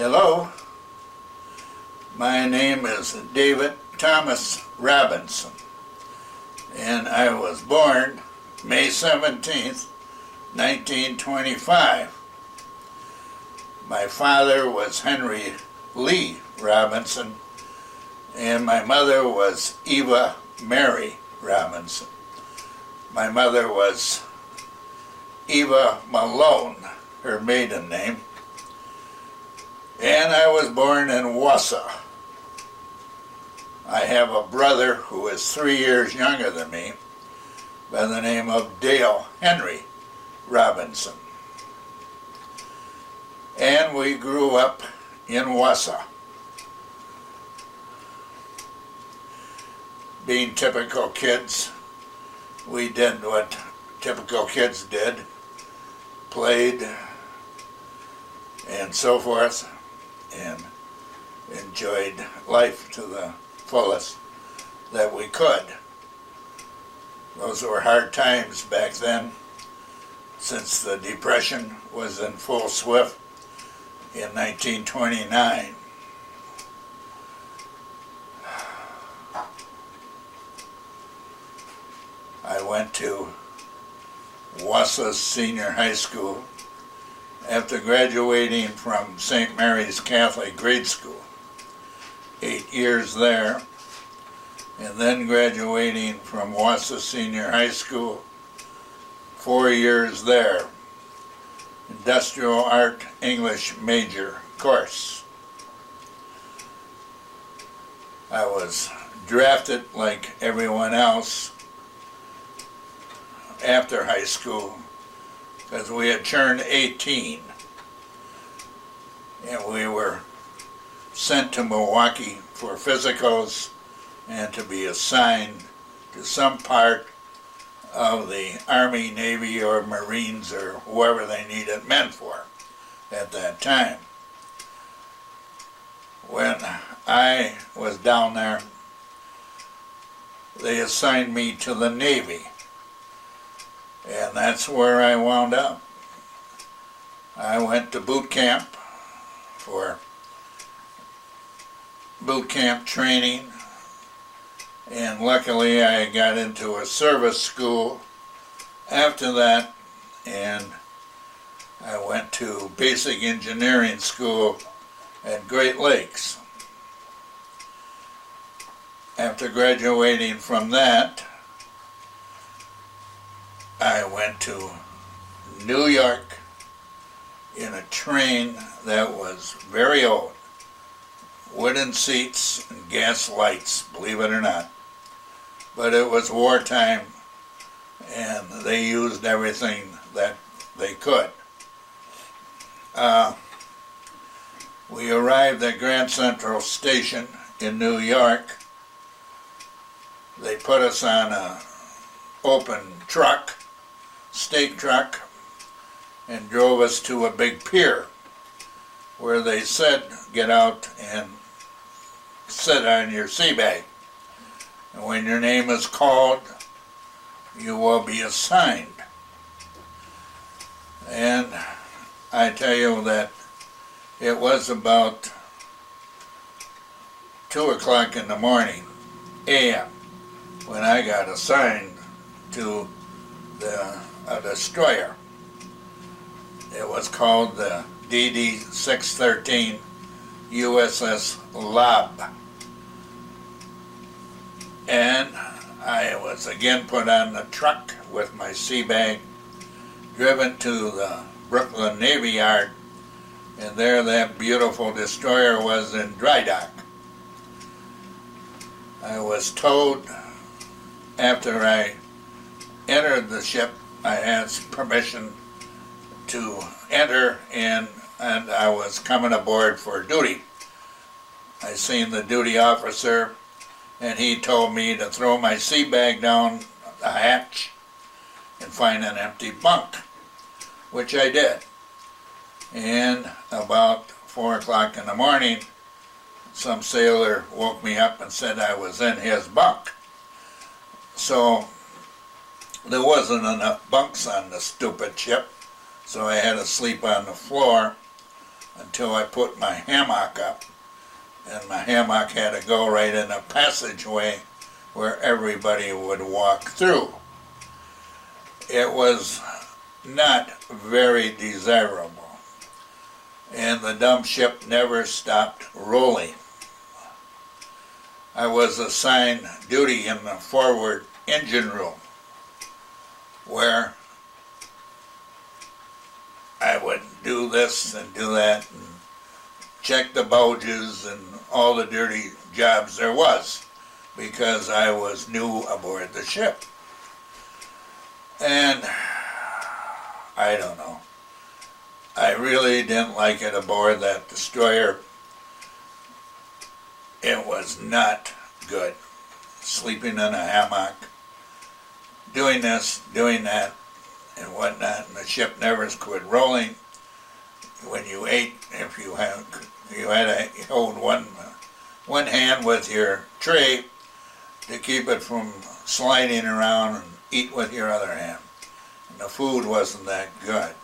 Hello, my name is David Thomas Robinson, and I was born May 17th, 1925. My father was Henry Lee Robinson, and my mother was Eva Mary Robinson. My mother was Eva Malone, her maiden name, and I was born in Wausau. I have a brother who is 3 years younger than me by the name of Dale Henry Robinson. And we grew up in Wausau. Being typical kids, we did what typical kids did, played and so forth, and enjoyed life to the fullest that we could. Those were hard times back then, since the Depression was in full swift in 1929. I went to Wausau Senior High School after graduating from St. Mary's Catholic Grade School. 8 years there, and then graduating from Wausau Senior High School, 4 years there. Industrial Art English major course. I was drafted like everyone else after high school because we had turned 18 and we were sent to Milwaukee for physicals and to be assigned to some part of the Army, Navy, or Marines, or whoever they needed men for at that time. When I was down there, they assigned me to the Navy, and that's where I wound up. I went to boot camp for boot camp training, and luckily I got into a service school after that, and I went to basic engineering school at Great Lakes. After graduating from that, I went to New York in a train that was very old. Wooden seats and gas lights, believe it or not. But it was wartime, and they used everything that they could. We arrived at Grand Central Station in New York. They put us on an open truck, stake truck, and drove us to a big pier where they said, get out and sit on your sea bag. And when your name is called, you will be assigned. And I tell you that it was about 2 o'clock in the morning, a.m., when I got assigned to a destroyer. It was called the DD-613 USS Lob. And I was again put on the truck with my sea bag, driven to the Brooklyn Navy Yard, and there that beautiful destroyer was in dry dock. I was told after I entered the ship, I asked permission to enter, and I was coming aboard for duty. I seen the duty officer, and he told me to throw my sea bag down the hatch and find an empty bunk, which I did. And about 4 o'clock in the morning, some sailor woke me up and said I was in his bunk. So there wasn't enough bunks on the stupid ship, so I had to sleep on the floor. until I put my hammock up. And my hammock had to go right in a passageway where everybody would walk through. It was not very desirable, and the dump ship never stopped rolling. I was assigned duty in the forward engine room, where I would do this and do that and check the bulges and all the dirty jobs there was, because I was new aboard the ship. And I don't know, I really didn't like it aboard that destroyer. It was not good. Sleeping in a hammock, doing this, doing that, and whatnot, and the ship never quit rolling. When you ate, if you had to hold one hand with your tray to keep it from sliding around, and eat with your other hand. And the food wasn't that good.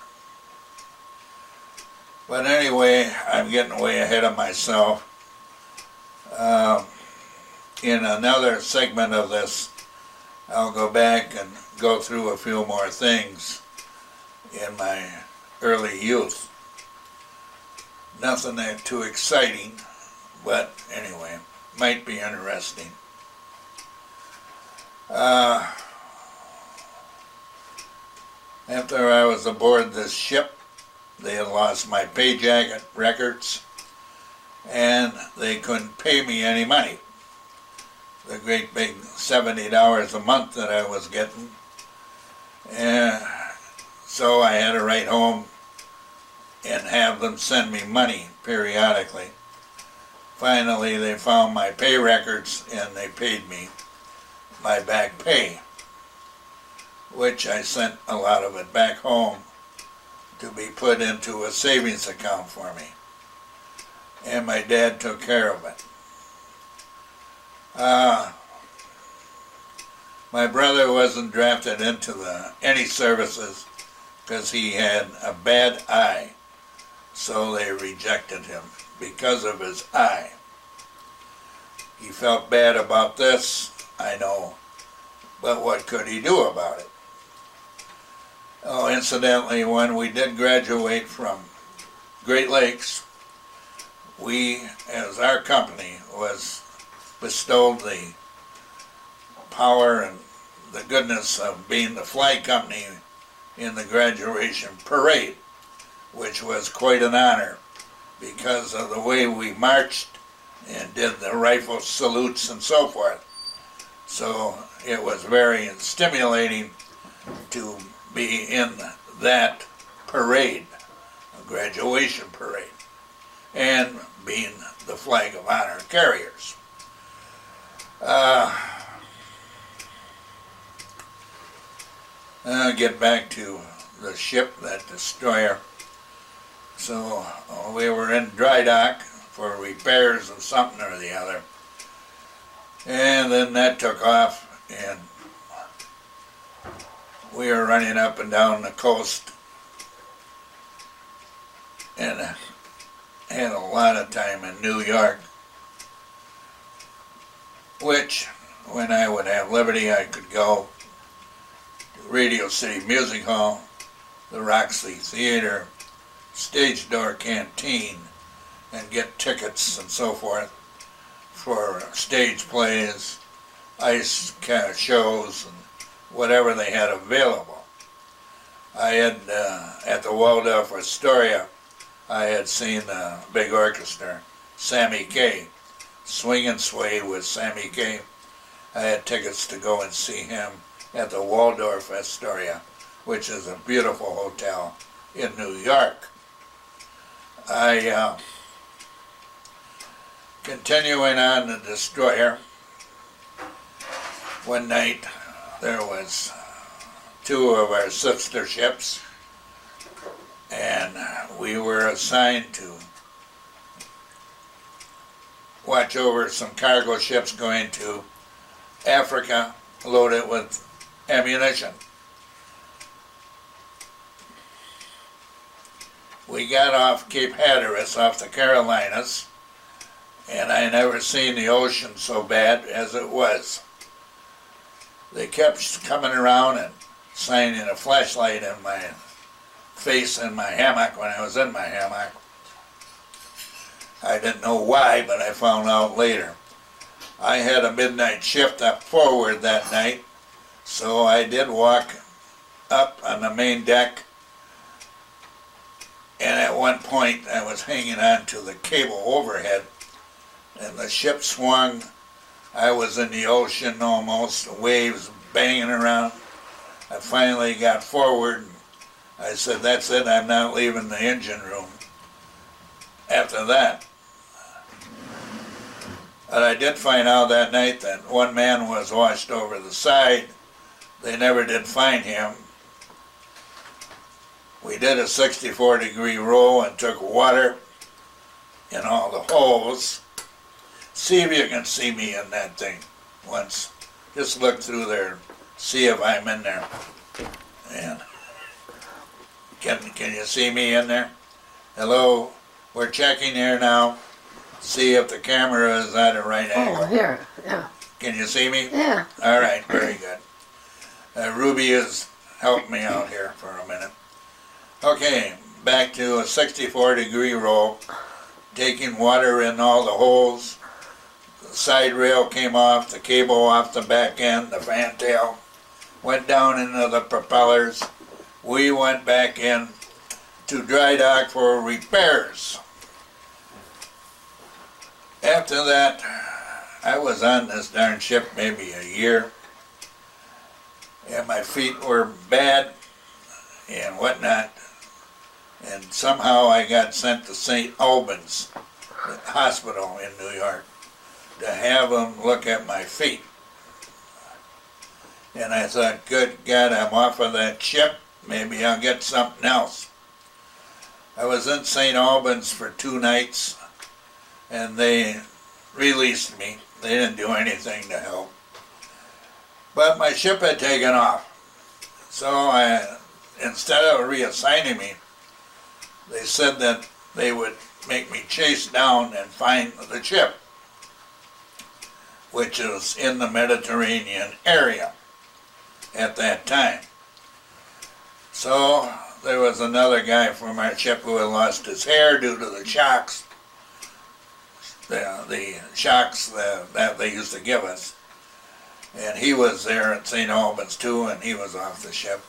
But anyway, I'm getting way ahead of myself. In another segment of this, I'll go back and go through a few more things in my early youth. Nothing that too exciting, but anyway, might be interesting. After I was aboard this ship, they had lost my pay jacket records, and they couldn't pay me any money. The great big $70 a month that I was getting. And so I had to write home and have them send me money periodically. Finally, they found my pay records and they paid me my back pay, which I sent a lot of it back home to be put into a savings account for me. And my dad took care of it. My brother wasn't drafted into any services because he had a bad eye, so they rejected him because of his eye. He felt bad about this, I know, but what could he do about it? Oh, incidentally, when we did graduate from Great Lakes, we, as our company, was bestowed the power and the goodness of being the flag company in the graduation parade, which was quite an honor because of the way we marched and did the rifle salutes and so forth. So it was very stimulating to be in that parade, a graduation parade, and being the flag of honor carriers. I'll get back to the ship, that destroyer. So we were in dry dock for repairs of something or the other. And then that took off, and we were running up and down the coast, and had a lot of time in New York, which, when I would have liberty, I could go to Radio City Music Hall, the Roxy Theater, Stage Door Canteen, and get tickets and so forth for stage plays, ice shows, and whatever they had available. I had, at the Waldorf Astoria, I had seen a big orchestra, Sammy Kaye, Swing and Sway with Sammy Kaye. I had tickets to go and see him at the Waldorf Astoria, which is a beautiful hotel in New York. Continuing on the destroyer, one night there was two of our sister ships, and we were assigned to watch over some cargo ships going to Africa loaded with ammunition. we got off Cape Hatteras off the Carolinas, and I never seen the ocean so bad as it was. They kept coming around and shining a flashlight in my face in my hammock when I was in my hammock. I didn't know why, but I found out later. I had a midnight shift up forward that night, so I did walk up on the main deck, and at one point I was hanging on to the cable overhead, and the ship swung. I was in the ocean almost, waves banging around. I finally got forward. I said, that's it, I'm not leaving the engine room after that. But I did find out that night that one man was washed over the side. They never did find him. We did a 64-degree roll and took water in all the holes. See if you can see me in that thing once. Just look through there, see if I'm in there. And can you see me in there? Hello? We're checking here now. See if the camera is at a right angle. Oh, here, yeah. Can you see me? Yeah. All right, very good. Ruby has helped me out here for a minute. Okay, back to a 64-degree roll, taking water in all the holes. The side rail came off, the cable off the back end, the fantail went down into the propellers. We went back in to dry dock for repairs. After that, I was on this darn ship maybe a year, and my feet were bad and whatnot, and somehow I got sent to St. Albans Hospital in New York to have them look at my feet. And I thought, good God, I'm off of that ship, maybe I'll get something else. I was in St. Albans for 2 nights, and they released me. They didn't do anything to help. But my ship had taken off. So instead of reassigning me, they said that they would make me chase down and find the ship, which is in the Mediterranean area at that time. So there was another guy from our ship who had lost his hair due to the shocks. The shocks that they used to give us. And he was there at St. Albans too, and he was off the ship.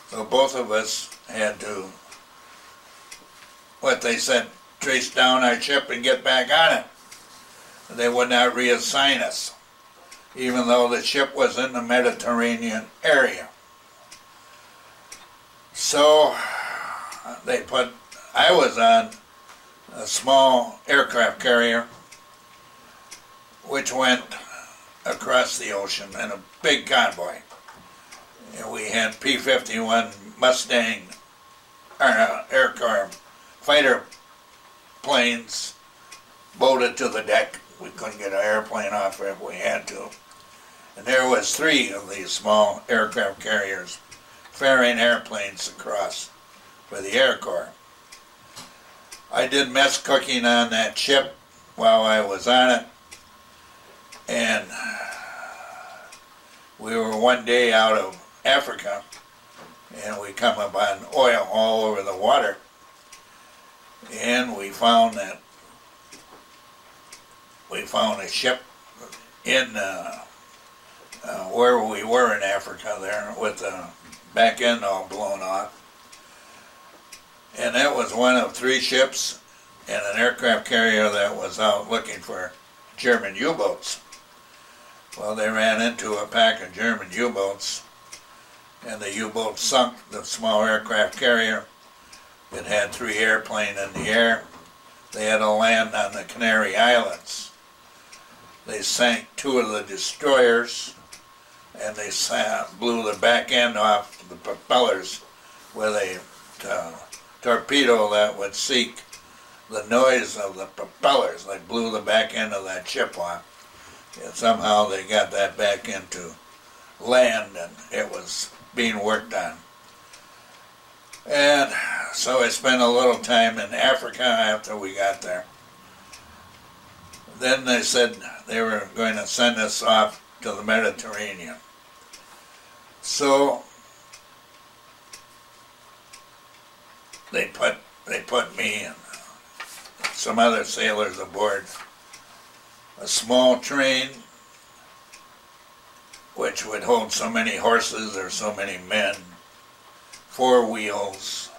So both of us had to, what they said, trace down our ship and get back on it. They would not reassign us, even though the ship was in the Mediterranean area. So I was on a small aircraft carrier which went across the ocean in a big convoy. And we had P-51 Mustang aircraft fighter planes bolted to the deck. We couldn't get an airplane off if we had to. And there was 3 of these small aircraft carriers ferrying airplanes across for the Air Corps. I did mess cooking on that ship while I was on it. And we were one day out of Africa, and we come up on oil all over the water, and we found a ship in where we were in Africa there with the back end all blown off. And that was one of 3 ships and an aircraft carrier that was out looking for German U-boats. Well, they ran into a pack of German U-boats, and the U-boat sunk the small aircraft carrier. It had 3 airplanes in the air. They had to land on the Canary Islands. They sank 2 of the destroyers, and they blew the back end off the propellers with a torpedo that would seek the noise of the propellers. They blew the back end of that ship off. And somehow they got that back into land, and it was being worked on. And so I spent a little time in Africa after we got there. Then they said they were going to send us off to the Mediterranean. So they put me and some other sailors aboard a small train which would hold so many horses or so many men, 4 wheels,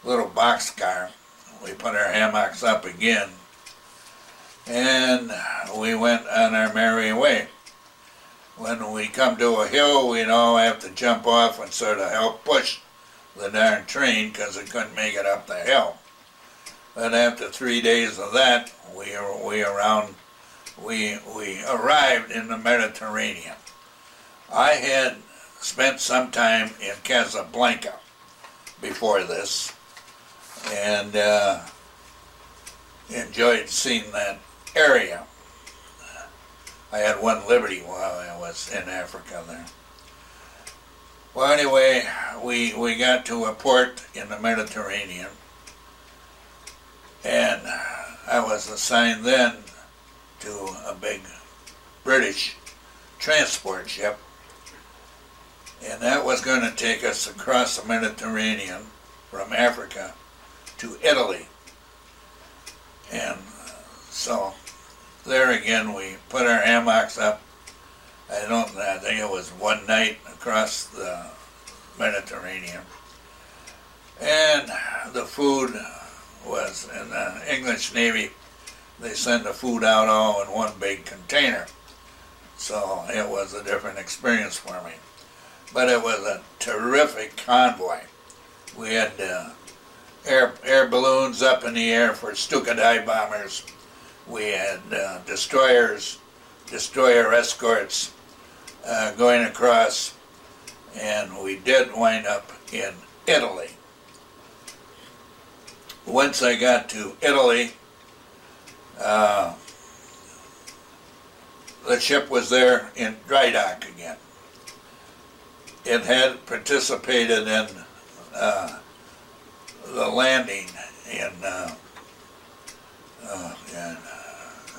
little boxcar. We put our hammocks up again, and we went on our merry way. When we come to a hill, we'd all have to jump off and sort of help push the darn train because it couldn't make it up the hill. But after 3 days of that, we arrived in the Mediterranean. I had spent some time in Casablanca before this, and enjoyed seeing that area. I had one liberty while I was in Africa there. Well, anyway, we got to a port in the Mediterranean, and I was assigned then to a big British transport ship, and that was going to take us across the Mediterranean from Africa to Italy. And so there again we put our hammocks up. I think it was one night across the Mediterranean. And the food was, in the English Navy, they send the food out all in one big container. So it was a different experience for me. But it was a terrific convoy. We had air balloons up in the air for Stuka dive bombers. We had destroyers, destroyer escorts going across, and we did wind up in Italy. Once I got to Italy, the ship was there in dry dock again. It had participated in the landing in,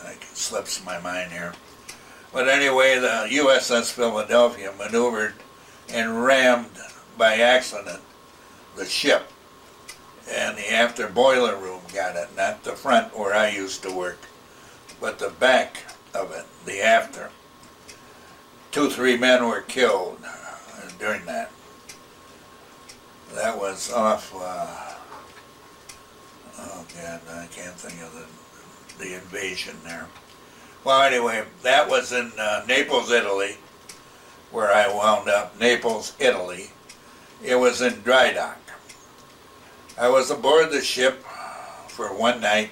it slips my mind here. But anyway, the USS Philadelphia maneuvered and rammed by accident the ship. And the after boiler room got it, not the front where I used to work, but the back of it, the after. 2-3 men were killed during that. That was off, oh God, I can't think of the invasion there. Well, anyway, that was in Naples, Italy, where I wound up, Naples, Italy. It was in dry dock. I was aboard the ship for one night,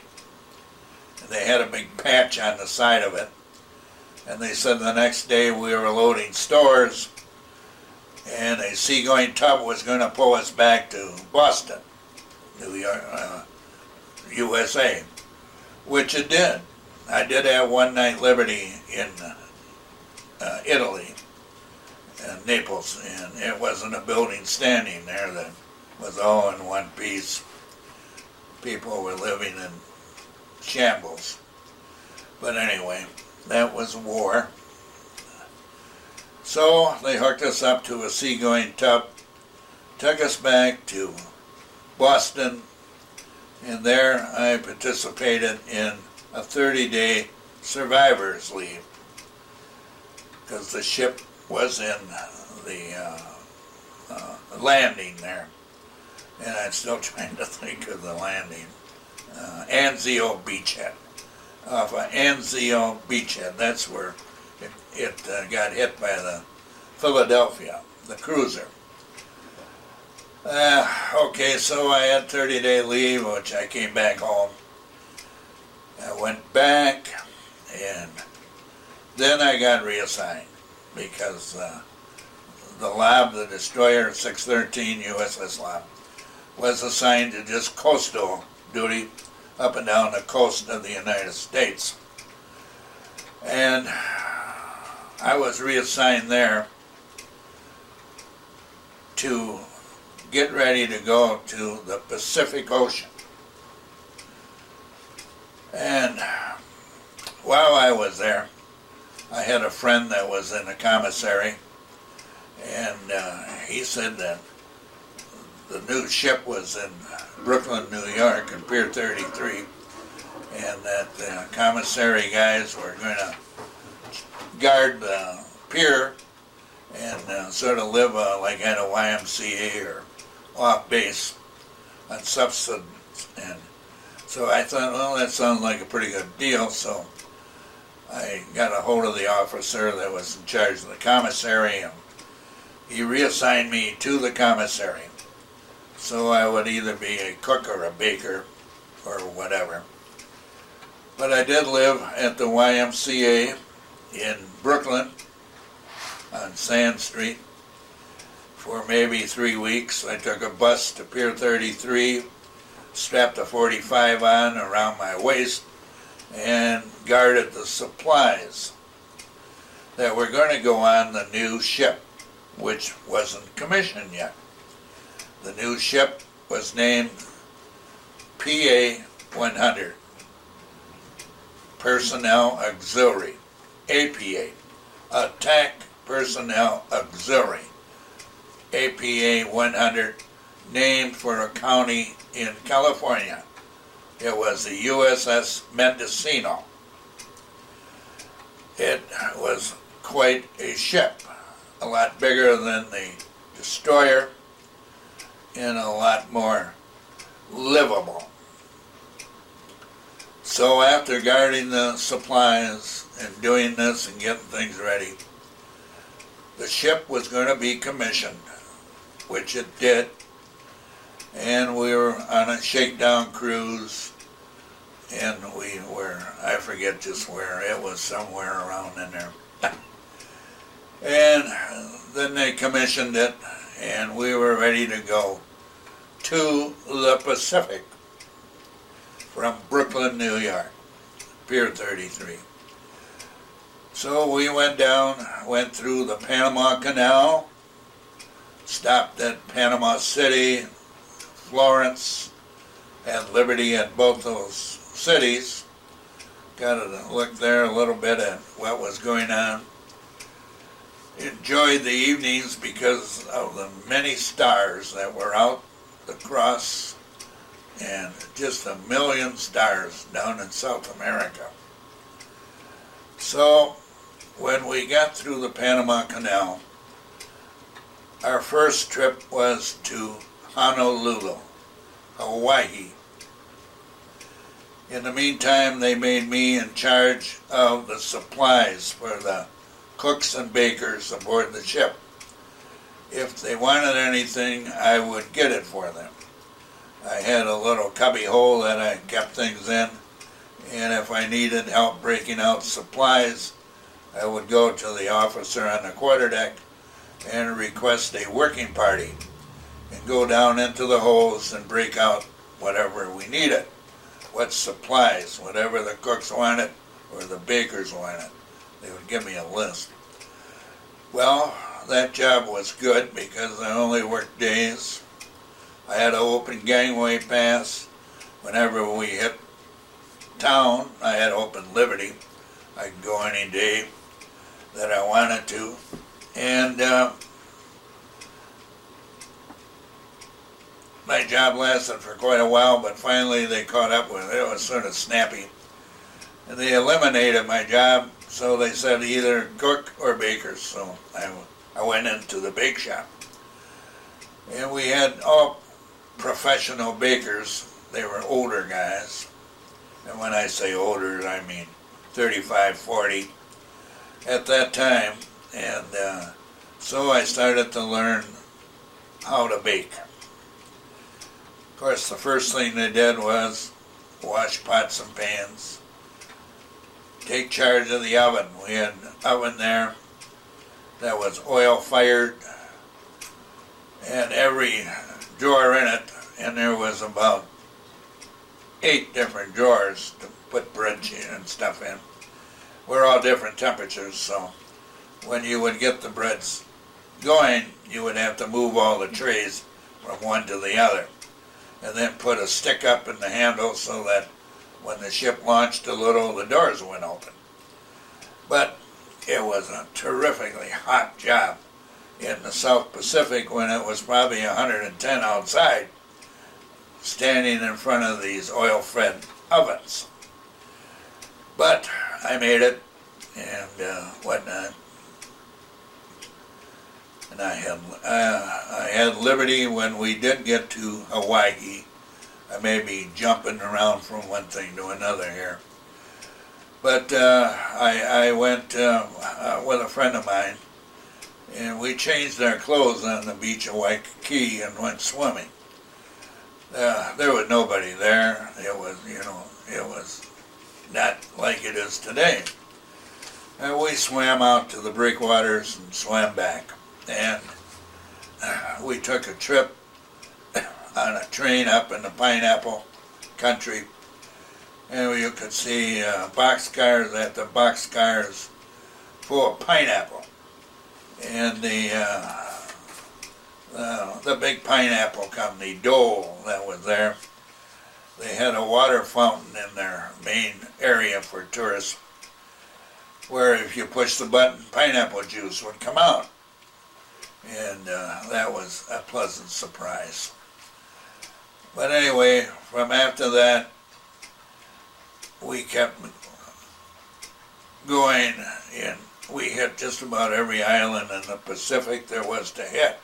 and they had a big patch on the side of it, and they said the next day we were loading stores, and a seagoing tub was going to pull us back to Boston, New York, USA, which it did. I did have one night liberty in Italy, Naples, and it wasn't a building standing there that was all in one piece. People were living in shambles. But anyway, that was war. So they hooked us up to a seagoing tub, took us back to Boston, and there I participated in a 30-day survivor's leave, because the ship was in the landing there. And I'm still trying to think of the landing. Anzio Beachhead. Off of Anzio Beachhead, that's where it got hit by the Philadelphia, the cruiser. Okay, so I had 30-day leave, which I came back home. I went back, and then I got reassigned, because the LAB, the destroyer 613 USS LAB, was assigned to just coastal duty up and down the coast of the United States. And I was reassigned there to get ready to go to the Pacific Ocean. And while I was there, I had a friend that was in a commissary, and he said that the new ship was in Brooklyn, New York, in Pier 33, and that the commissary guys were going to guard the pier and sort of live like at a YMCA or off base on subsistence. And so I thought, well, that sounds like a pretty good deal. So I got a hold of the officer that was in charge of the commissary, and he reassigned me to the commissary. So I would either be a cook or a baker or whatever. But I did live at the YMCA in Brooklyn on Sand Street for maybe 3 weeks. I took a bus to Pier 33, strapped a 45 on around my waist, and guarded the supplies that were going to go on the new ship, which wasn't commissioned yet. The new ship was named PA-100, Personnel Auxiliary, APA, Attack Personnel Auxiliary, APA-100, named for a county in California. It was the USS Mendocino. It was quite a ship, a lot bigger than the destroyer and a lot more livable. So after guarding the supplies and doing this and getting things ready, the ship was going to be commissioned, which it did, and we were on a shakedown cruise, and we were, I forget just where, it was somewhere around in there. And then they commissioned it, and we were ready to go to the Pacific from Brooklyn, New York, Pier 33. So we went down, went through the Panama Canal, stopped at Panama City, Florence, had Liberty at both those cities. Got to look there a little bit at what was going on. Enjoyed the evenings because of the many stars that were out across, and just a million stars down in South America. So when we got through the Panama Canal, our first trip was to Honolulu, Hawaii. In the meantime, they made me in charge of the supplies for the cooks and bakers aboard the ship. If they wanted anything, I would get it for them. I had a little cubby hole that I kept things in, and if I needed help breaking out supplies, I would go to the officer on the quarterdeck and request a working party and go down into the holes and break out whatever we needed, what supplies, whatever the cooks wanted or the bakers wanted. They would give me a list. Well, that job was good because I only worked days. I had an open gangway pass. Whenever we hit town, I had open Liberty. I could go any day that I wanted to. And my job lasted for quite a while, but finally they caught up with it. It was sort of snappy. And they eliminated my job, so they said either cook or bakers. So I went into the bake shop. And we had all professional bakers. They were older guys. And when I say older, I mean 35, 40 at that time. And so I started to learn how to bake. Of course, the first thing they did was wash pots and pans, take charge of the oven. We had an oven there that was oil fired, and every drawer in it, and there was about 8 different drawers to put bread and stuff in. We're all different temperatures, so when you would get the breads going, you would have to move all the trays from one to the other, and then put a stick up in the handle so that when the ship launched a little, the doors went open. But it was a terrifically hot job in the South Pacific when it was probably 110 outside, standing in front of these oil-fed ovens. But I made it, and whatnot. And I had liberty when we did get to Hawaii. I may be jumping around from one thing to another here. But I went with a friend of mine, and we changed our clothes on the beach of Waikiki and went swimming. There was nobody there. It was, it was not like it is today. And we swam out to the breakwaters and swam back. And we took a trip on a train up in the pineapple country, and you could see boxcars after boxcars full of pineapple. And the big pineapple company, Dole, that was there, they had a water fountain in their main area for tourists, where if you push the button, pineapple juice would come out. And that was a pleasant surprise. But anyway, from after that, we kept going, and we hit just about every island in the Pacific there was to hit.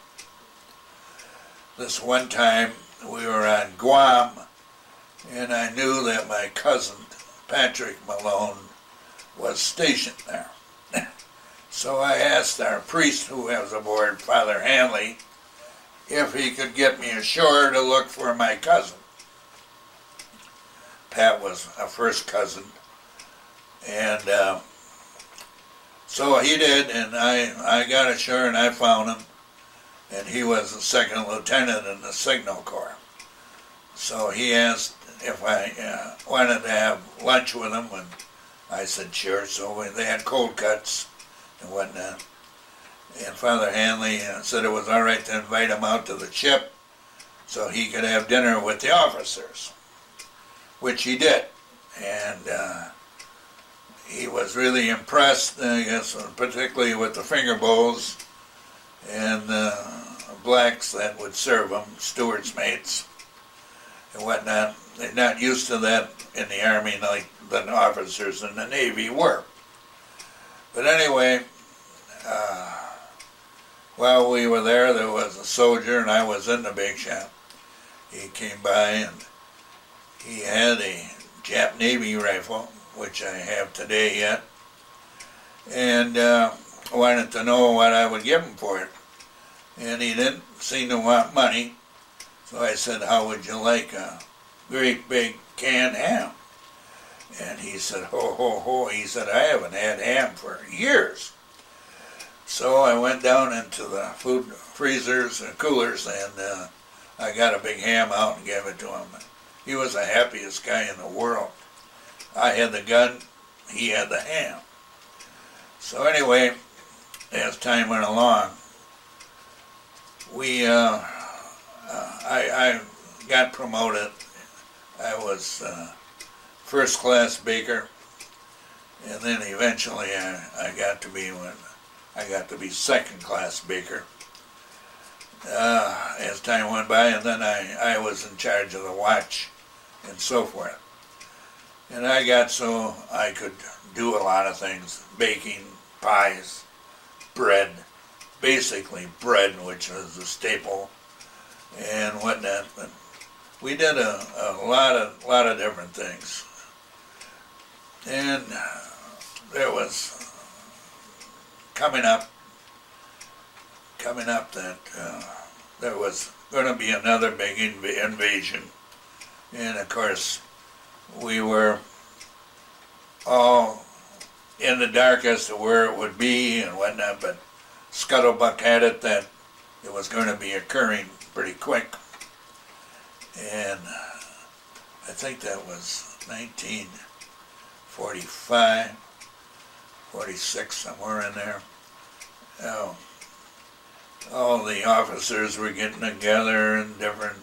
This one time, we were on Guam, and I knew that my cousin, Patrick Malone, was stationed there. So I asked our priest who was aboard, Father Hanley, if he could get me ashore to look for my cousin. Pat was a first cousin, and so he did, and I got ashore and I found him, and he was a second lieutenant in the Signal Corps. So he asked if I wanted to have lunch with him, and I said sure. So they had cold cuts and whatnot. And Father Hanley said it was all right to invite him out to the ship so he could have dinner with the officers, which he did. And he was really impressed, I guess, particularly with the finger bowls and the blacks that would serve him, steward's mates and whatnot. They're not used to that in the Army like the officers in the Navy were. But anyway, while we were there was a soldier, and I was in the bake shop. He came by, and he had a Jap Navy rifle, which I have today yet, and wanted to know what I would give him for it. And he didn't seem to want money, so I said, how would you like a great big canned ham? And he said, ho, ho, ho. He said, I haven't had ham for years. So I went down into the food freezers and coolers, and I got a big ham out and gave it to him. He was the happiest guy in the world. I had the gun, he had the ham. So anyway, as time went along, I got promoted. I was first class baker, and then eventually I got to be second class baker as time went by, and then I was in charge of the watch and so forth. And I got so I could do a lot of things, baking, pies, bread, basically bread, which was a staple, and whatnot. But we did a lot of different things. And there was coming up that there was going to be another big invasion. And of course, we were all in the dark as to where it would be and whatnot, but Scuttlebutt had it that it was going to be occurring pretty quick. And I think that was 1945, 46, somewhere in there. all the officers were getting together in different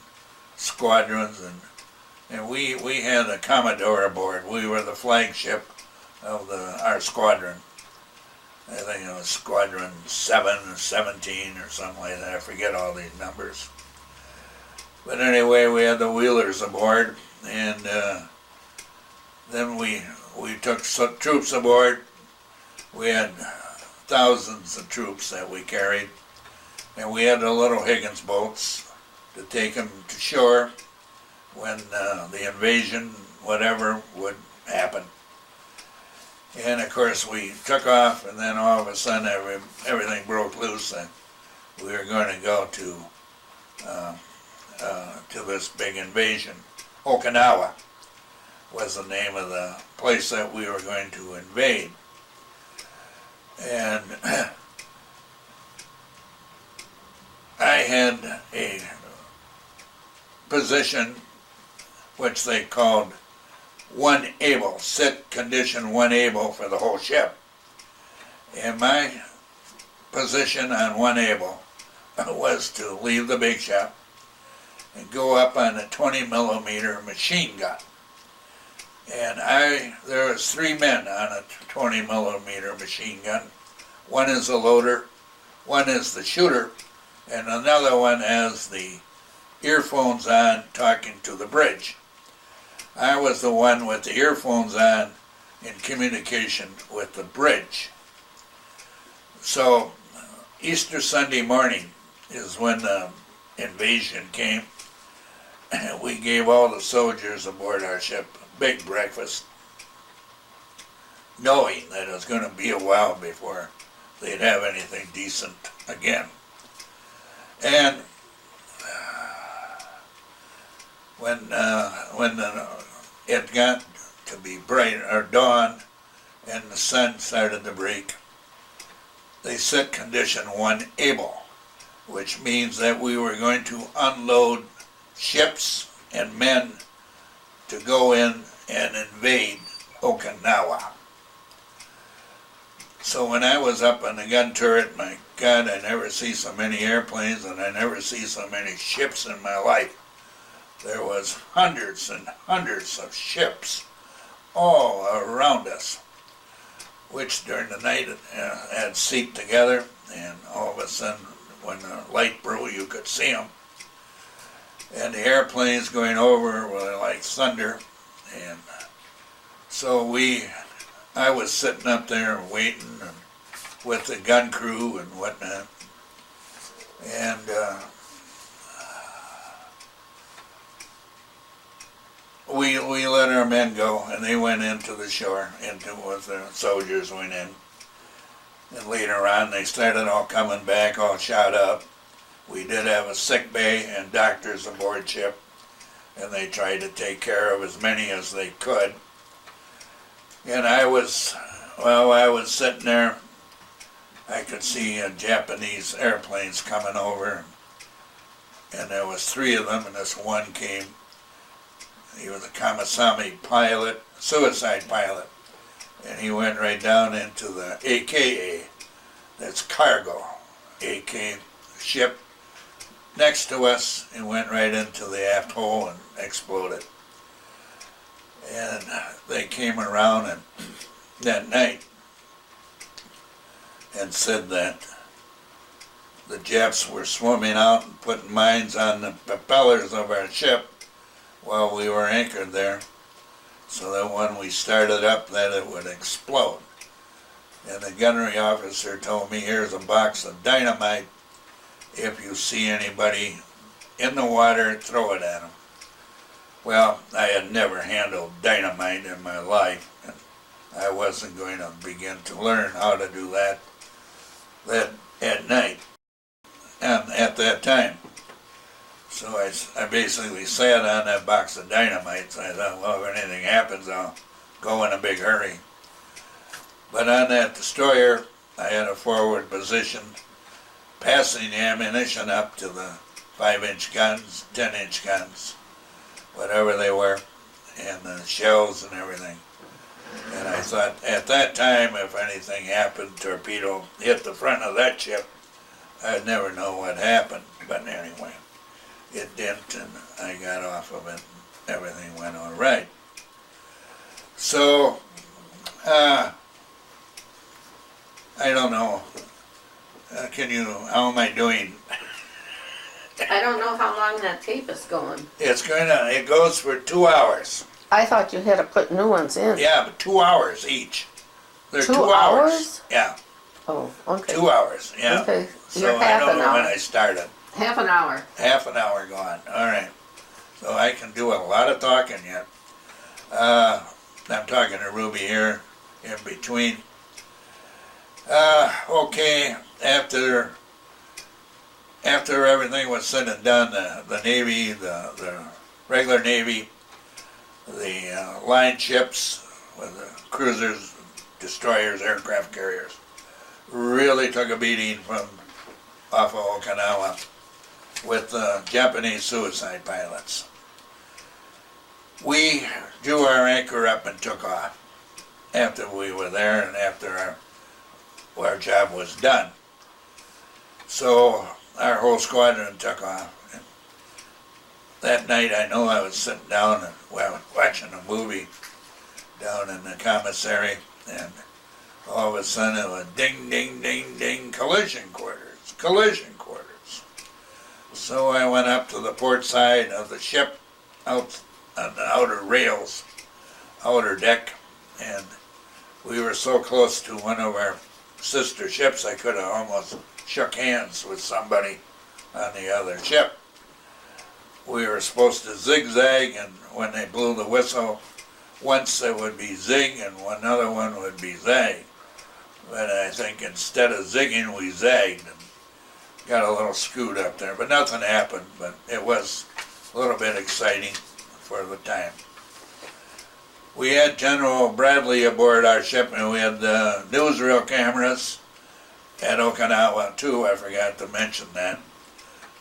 squadrons, and we had a Commodore aboard. We were the flagship of our squadron. I think it was Squadron 7 or 17 or something like that. I forget all these numbers. But anyway, we had the Wheelers aboard, and then we took some troops aboard. We had thousands of troops that we carried, and we had the little Higgins boats to take them to shore when the invasion, whatever, would happen. And of course we took off, and then all of a sudden everything broke loose, and we were going to go to this big invasion. Okinawa was the name of the place that we were going to invade. And I had a position which they called 1 able, sit condition 1 able for the whole ship. And my position on 1 able was to leave the big ship and go up on a 20 millimeter machine gun. And there was 3 men on a 20 millimeter machine gun. One is the loader, one is the shooter, and another one has the earphones on talking to the bridge. I was the one with the earphones on in communication with the bridge. So Easter Sunday morning is when the invasion came. We gave all the soldiers aboard our ship a big breakfast, knowing that it was going to be a while before they'd have anything decent again. And when it got to be bright or dawn and the sun started to break, they set condition 1 able, which means that we were going to unload ships and men to go in and invade Okinawa. So when I was up on the gun turret, my God, I never see so many airplanes and I never see so many ships in my life. There was hundreds and hundreds of ships all around us, which during the night had seeped together, and all of a sudden when the light grew you could see them. And the airplanes going over were like thunder. And so I was sitting up there waiting with the gun crew and whatnot. And we let our men go, and they went into the shore, with the soldiers went in. And later on they started all coming back, all shot up. We did have a sick bay and doctors aboard ship, and they tried to take care of as many as they could. And I was sitting there, I could see Japanese airplanes coming over, and there was 3 of them, and this one came. He was a Kamisami pilot, suicide pilot, and he went right down into the AKA, that's cargo, AK ship, next to us, and went right into the aft hole and exploded. And they came around and that night and said that the Japs were swimming out and putting mines on the propellers of our ship while we were anchored there, so that when we started up that it would explode. And the gunnery officer told me, here's a box of dynamite. If you see anybody in the water, throw it at them. Well, I had never handled dynamite in my life, and I wasn't going to begin to learn how to do that at night and at that time. So I basically sat on that box of dynamite, so I thought, well, if anything happens, I'll go in a big hurry. But on that destroyer, I had a forward position, passing the ammunition up to the 5-inch guns, 10-inch guns, whatever they were, and the shells and everything. And I thought, at that time, if anything happened, torpedo hit the front of that ship, I'd never know what happened, but anyway, it didn't, and I got off of it. Everything went all right. So, I don't know. How am I doing? I don't know how long that tape is going. It goes for 2 hours. I thought you had to put new ones in. Yeah, but 2 hours each. They're 2 2 hours? Yeah, Oh, okay. 2 hours, yeah. Okay, So you're I half don't an know when hour. I started. Half an hour. Half an hour gone, all right. So I can do a lot of talking yet. I'm talking to Ruby here in between. Okay, after everything was said and done, the Navy, the regular Navy, the line ships with the cruisers, destroyers, aircraft carriers, really took a beating from off of Okinawa with Japanese suicide pilots. We drew our anchor up and took off after we were there and after our job was done. So our whole squadron took off. And that night I know I was sitting down and watching a movie down in the commissary, and all of a sudden it was ding, ding, ding, ding, collision quarters, collision quarters. So I went up to the port side of the ship, out on the outer rails, outer deck, and we were so close to one of our sister ships I could have almost shook hands with somebody on the other ship. We were supposed to zigzag, and when they blew the whistle, once it would be zig and another one would be zag. But I think instead of zigging, we zagged and got a little screwed up there. But nothing happened, but it was a little bit exciting for the time. We had General Bradley aboard our ship, and we had newsreel cameras at Okinawa too. I forgot to mention that.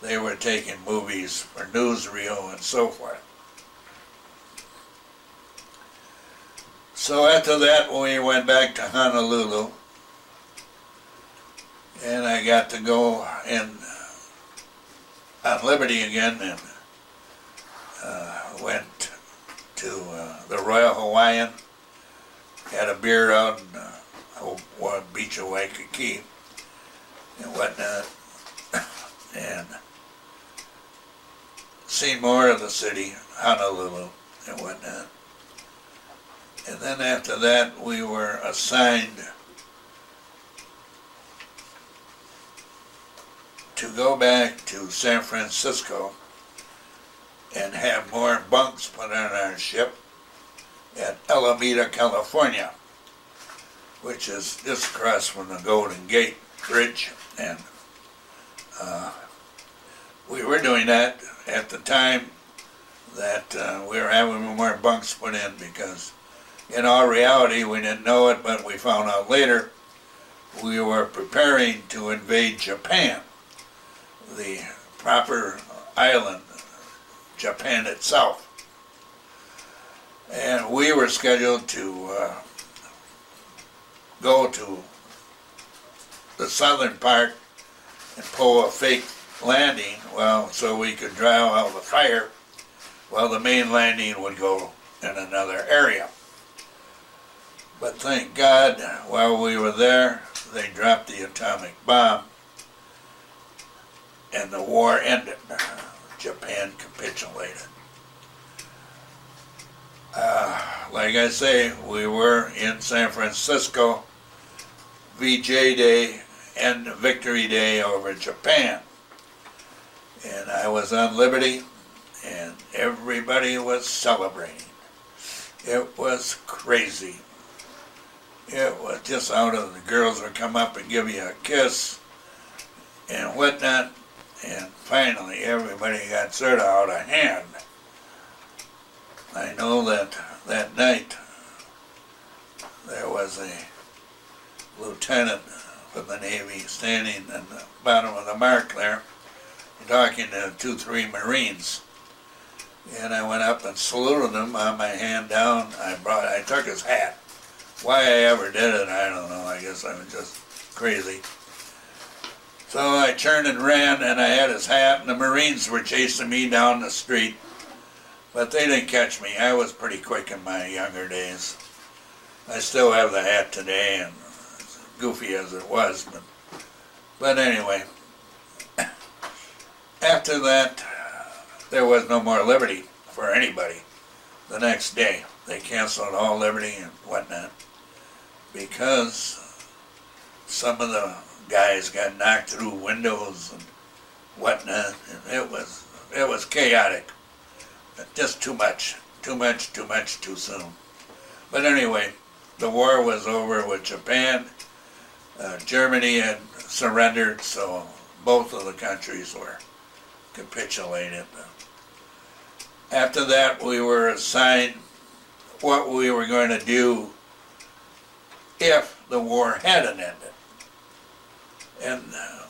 They were taking movies for newsreel and so forth. So after that, we went back to Honolulu, and I got to go in on Liberty again, and went to the Royal Hawaiian, had a beer out in beach of Waikiki and whatnot, and seen more of the city, Honolulu and whatnot. And then after that, we were assigned to go back to San Francisco and have more bunks put on our ship at Alameda, California, which is just across from the Golden Gate Bridge. And we were doing that at the time that we were having more bunks put in, because in all reality, we didn't know it, but we found out later, we were preparing to invade Japan, the proper island, Japan itself. And we were scheduled to go to the southern part and pull a fake landing, well, so we could drown out the fire while the main landing would go in another area. But thank God, while we were there, they dropped the atomic bomb and the war ended. Japan capitulated. Like I say, we were in San Francisco, VJ Day and Victory Day over Japan. And I was on Liberty, and everybody was celebrating. It was crazy. It was just out of the girls would come up and give you a kiss and whatnot, and finally everybody got sort of out of hand. I know that that night there was a lieutenant from the Navy standing in the bottom of the mark there talking to 2-3 Marines. And I went up and saluted him on my hand down. I took his hat. Why I ever did it, I don't know. I guess I was just crazy. So I turned and ran, and I had his hat, and the Marines were chasing me down the street. But they didn't catch me. I was pretty quick in my younger days. I still have the hat today, and as goofy as it was. But anyway, after that, there was no more liberty for anybody. The next day, they canceled all liberty and whatnot because some of the guys got knocked through windows and whatnot. And it was chaotic. Just too much, too soon. But anyway, the war was over with Japan. Germany had surrendered, so both of the countries were capitulated. After that, we were assigned what we were going to do if the war hadn't ended. And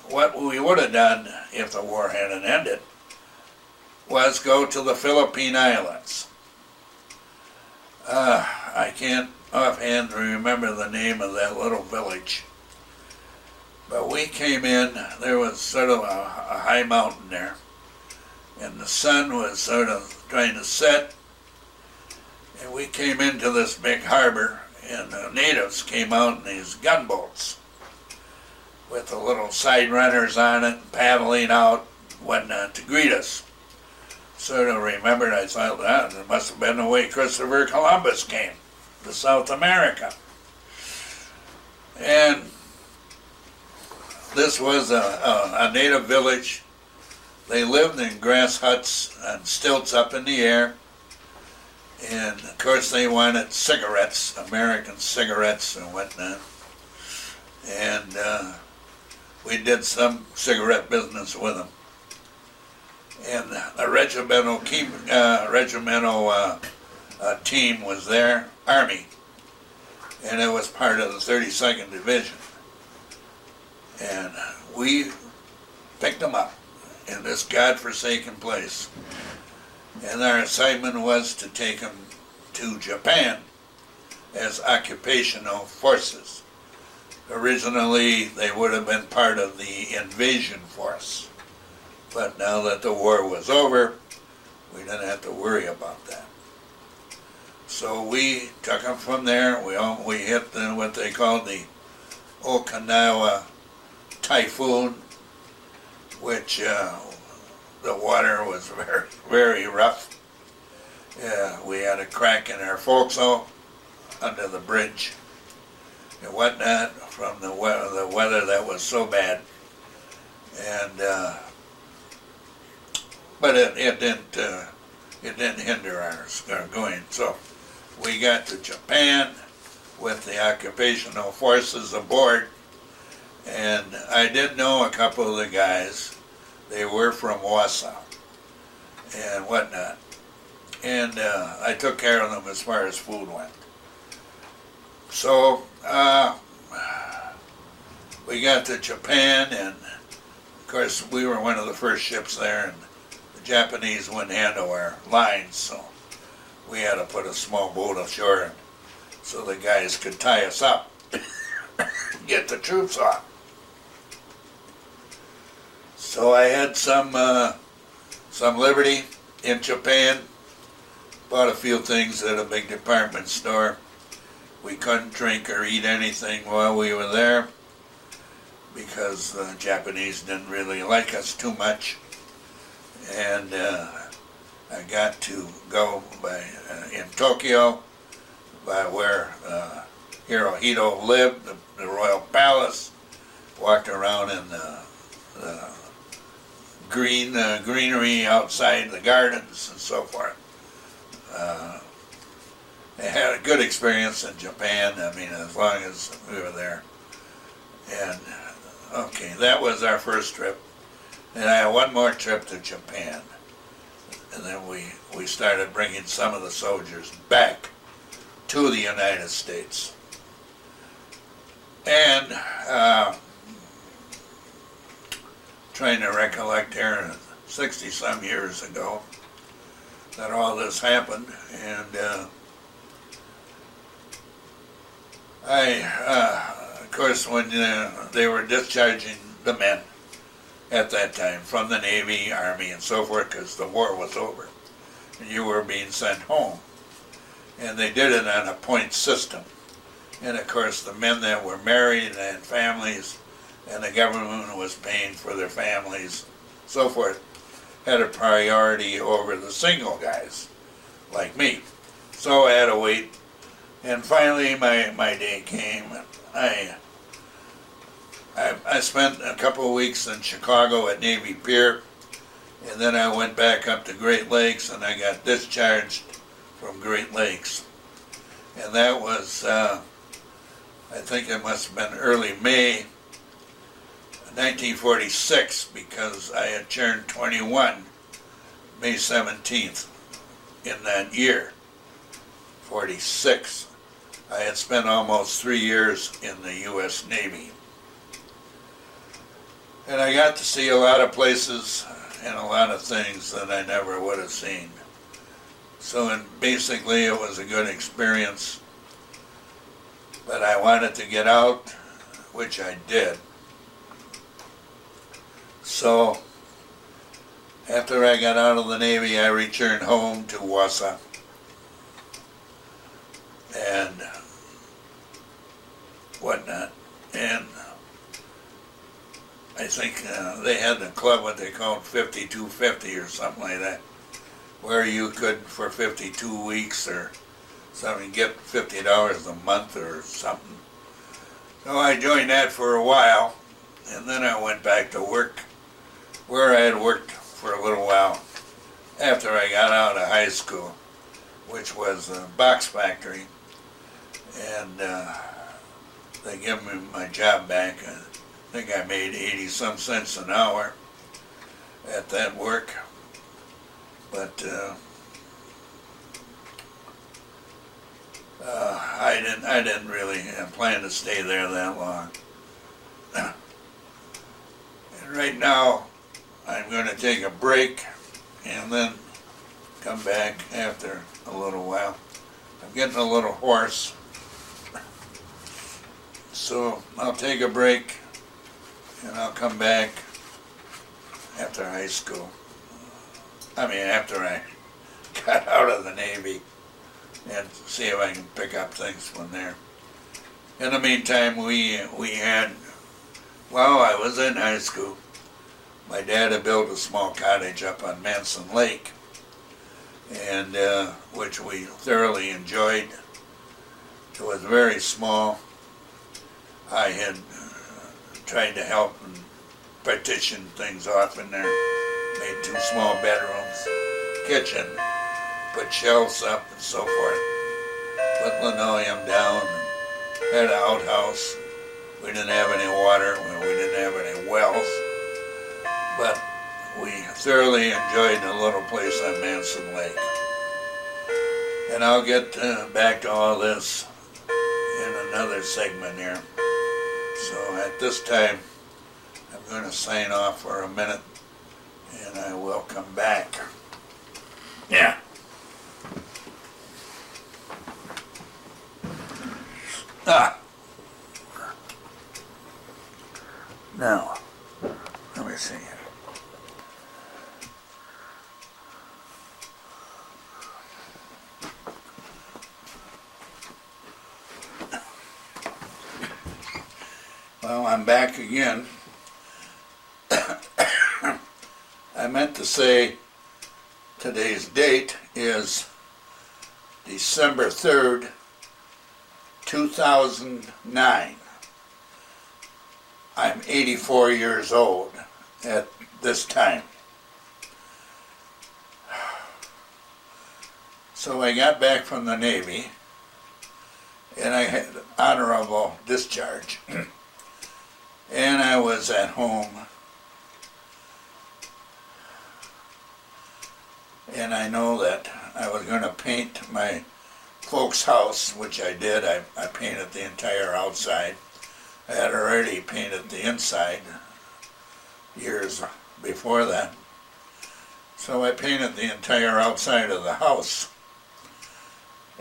what we would have done if the war hadn't ended was go to the Philippine Islands. I can't offhand remember the name of that little village. But we came in, there was sort of a high mountain there, and the sun was sort of trying to set, and we came into this big harbor, and the natives came out in these gunboats with the little side runners on it, paddling out, whatnot, to greet us. Sort of remembered, I thought, that it must have been the way Christopher Columbus came to South America. And this was a native village. They lived in grass huts on stilts up in the air. And of course they wanted cigarettes, American cigarettes and whatnot. And we did some cigarette business with them. And the regimental team was there, Army, and it was part of the 32nd Division. And we picked them up in this godforsaken place. And our assignment was to take them to Japan as occupational forces. Originally, they would have been part of the invasion force. But now that the war was over, we didn't have to worry about that. So we took them from there. We hit what they called the Okinawa Typhoon, which the water was very, very rough. We had a crack in our forecastle under the bridge and whatnot from the weather that was so bad. And but it didn't hinder our going. So we got to Japan with the occupational forces aboard, and I did know a couple of the guys. They were from Wausau and whatnot, and I took care of them as far as food went. So we got to Japan, and of course we were one of the first ships there, and the Japanese wouldn't handle our lines, so we had to put a small boat ashore so the guys could tie us up, get the troops off. So I had some liberty in Japan, bought a few things at a big department store. We couldn't drink or eat anything while we were there because the Japanese didn't really like us too much. And I got to go in Tokyo, by where Hirohito lived, the Royal Palace, walked around in the greenery outside the gardens and so forth. I had a good experience in Japan, I mean, as long as we were there. And, okay, that was our first trip. And I had one more trip to Japan. And then we started bringing some of the soldiers back to the United States. And trying to recollect here, 60-some years ago, that all this happened. And of course, when they were discharging the men, at that time from the Navy, Army, and so forth, because the war was over. And you were being sent home. And they did it on a point system. And of course, the men that were married and had families, and the government was paying for their families, so forth, had a priority over the single guys, like me. So I had to wait. And finally, my day came, and I spent a couple of weeks in Chicago at Navy Pier, and then I went back up to Great Lakes, and I got discharged from Great Lakes. And that was, I think it must have been early May 1946, because I had turned 21 May 17th in that year, 46. I had spent almost 3 years in the U.S. Navy. And I got to see a lot of places and a lot of things that I never would have seen. So basically it was a good experience. But I wanted to get out, which I did. So after I got out of the Navy, I returned home to Wausau. And whatnot. And I think they had the club, what they called 5250 or something like that, where you could, for 52 weeks or something, get $50 a month or something. So I joined that for a while, and then I went back to work where I had worked for a little while after I got out of high school, which was a box factory. And they gave me my job back. I think I made 80-some cents an hour at that work. But I didn't really plan to stay there that long. And right now, I'm going to take a break and then come back after a little while. I'm getting a little hoarse, so I'll take a break and I'll come back after high school. I mean, after I got out of the Navy, and see if I can pick up things from there. In the meantime, we had, while I was in high school, my dad had built a small cottage up on Manson Lake, and which we thoroughly enjoyed. It was very small. I had tried to help and partition things off in there, made 2 small bedrooms, kitchen, put shelves up and so forth, put linoleum down, had an outhouse. We didn't have any water, we didn't have any wells, but we thoroughly enjoyed the little place on Manson Lake. And I'll get back to all this in another segment here. So at this time, I'm going to sign off for a minute, and I will come back. Yeah. Now, let me see. Well, I'm back again. I meant to say today's date is December 3rd, 2009. I'm 84 years old at this time. So I got back from the Navy, and I had honorable discharge. And I was at home, and I know that I was going to paint my folks' house, which I did. I painted the entire outside. I had already painted the inside years before that. So I painted the entire outside of the house.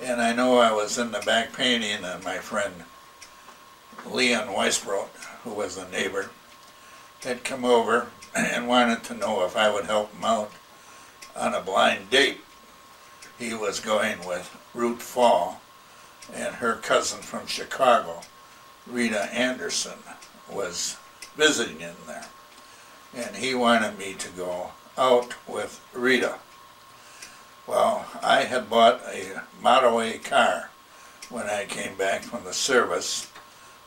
And I know I was in the back painting, and my friend Leon Weisbrot, who was a neighbor, had come over and wanted to know if I would help him out on a blind date. He was going with Ruth Fall and her cousin from Chicago, Rita Anderson, was visiting in there. And he wanted me to go out with Rita. Well, I had bought a Model A car when I came back from the service.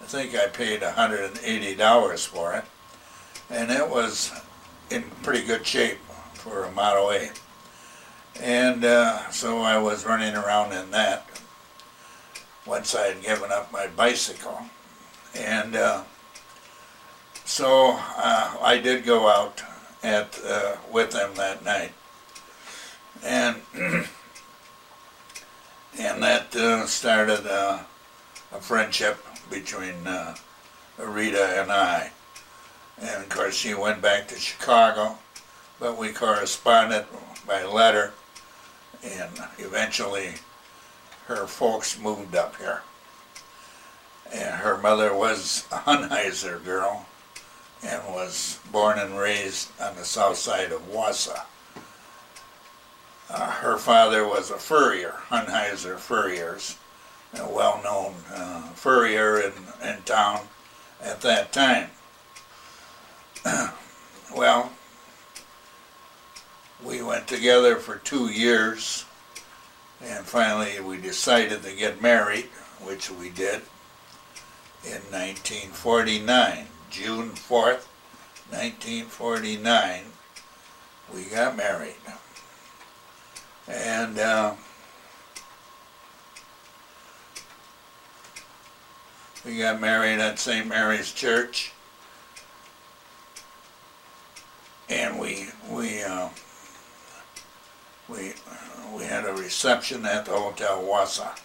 I think I paid $180 for it, and it was in pretty good shape for a Model A. And so I was running around in that once I had given up my bicycle. And so I did go out with them that night. And and that started a friendship between Rita and I. And of course she went back to Chicago, but we corresponded by letter, and eventually her folks moved up here. And her mother was a Hunheiser girl and was born and raised on the south side of Wausau. Her father was a furrier, Hunheiser Furriers, a well-known furrier in town at that time. Well, we went together for 2 years, and finally we decided to get married, which we did in 1949. June 4th, 1949, we got married. And we got married at St. Mary's Church, and we had a reception at the Hotel Wausau,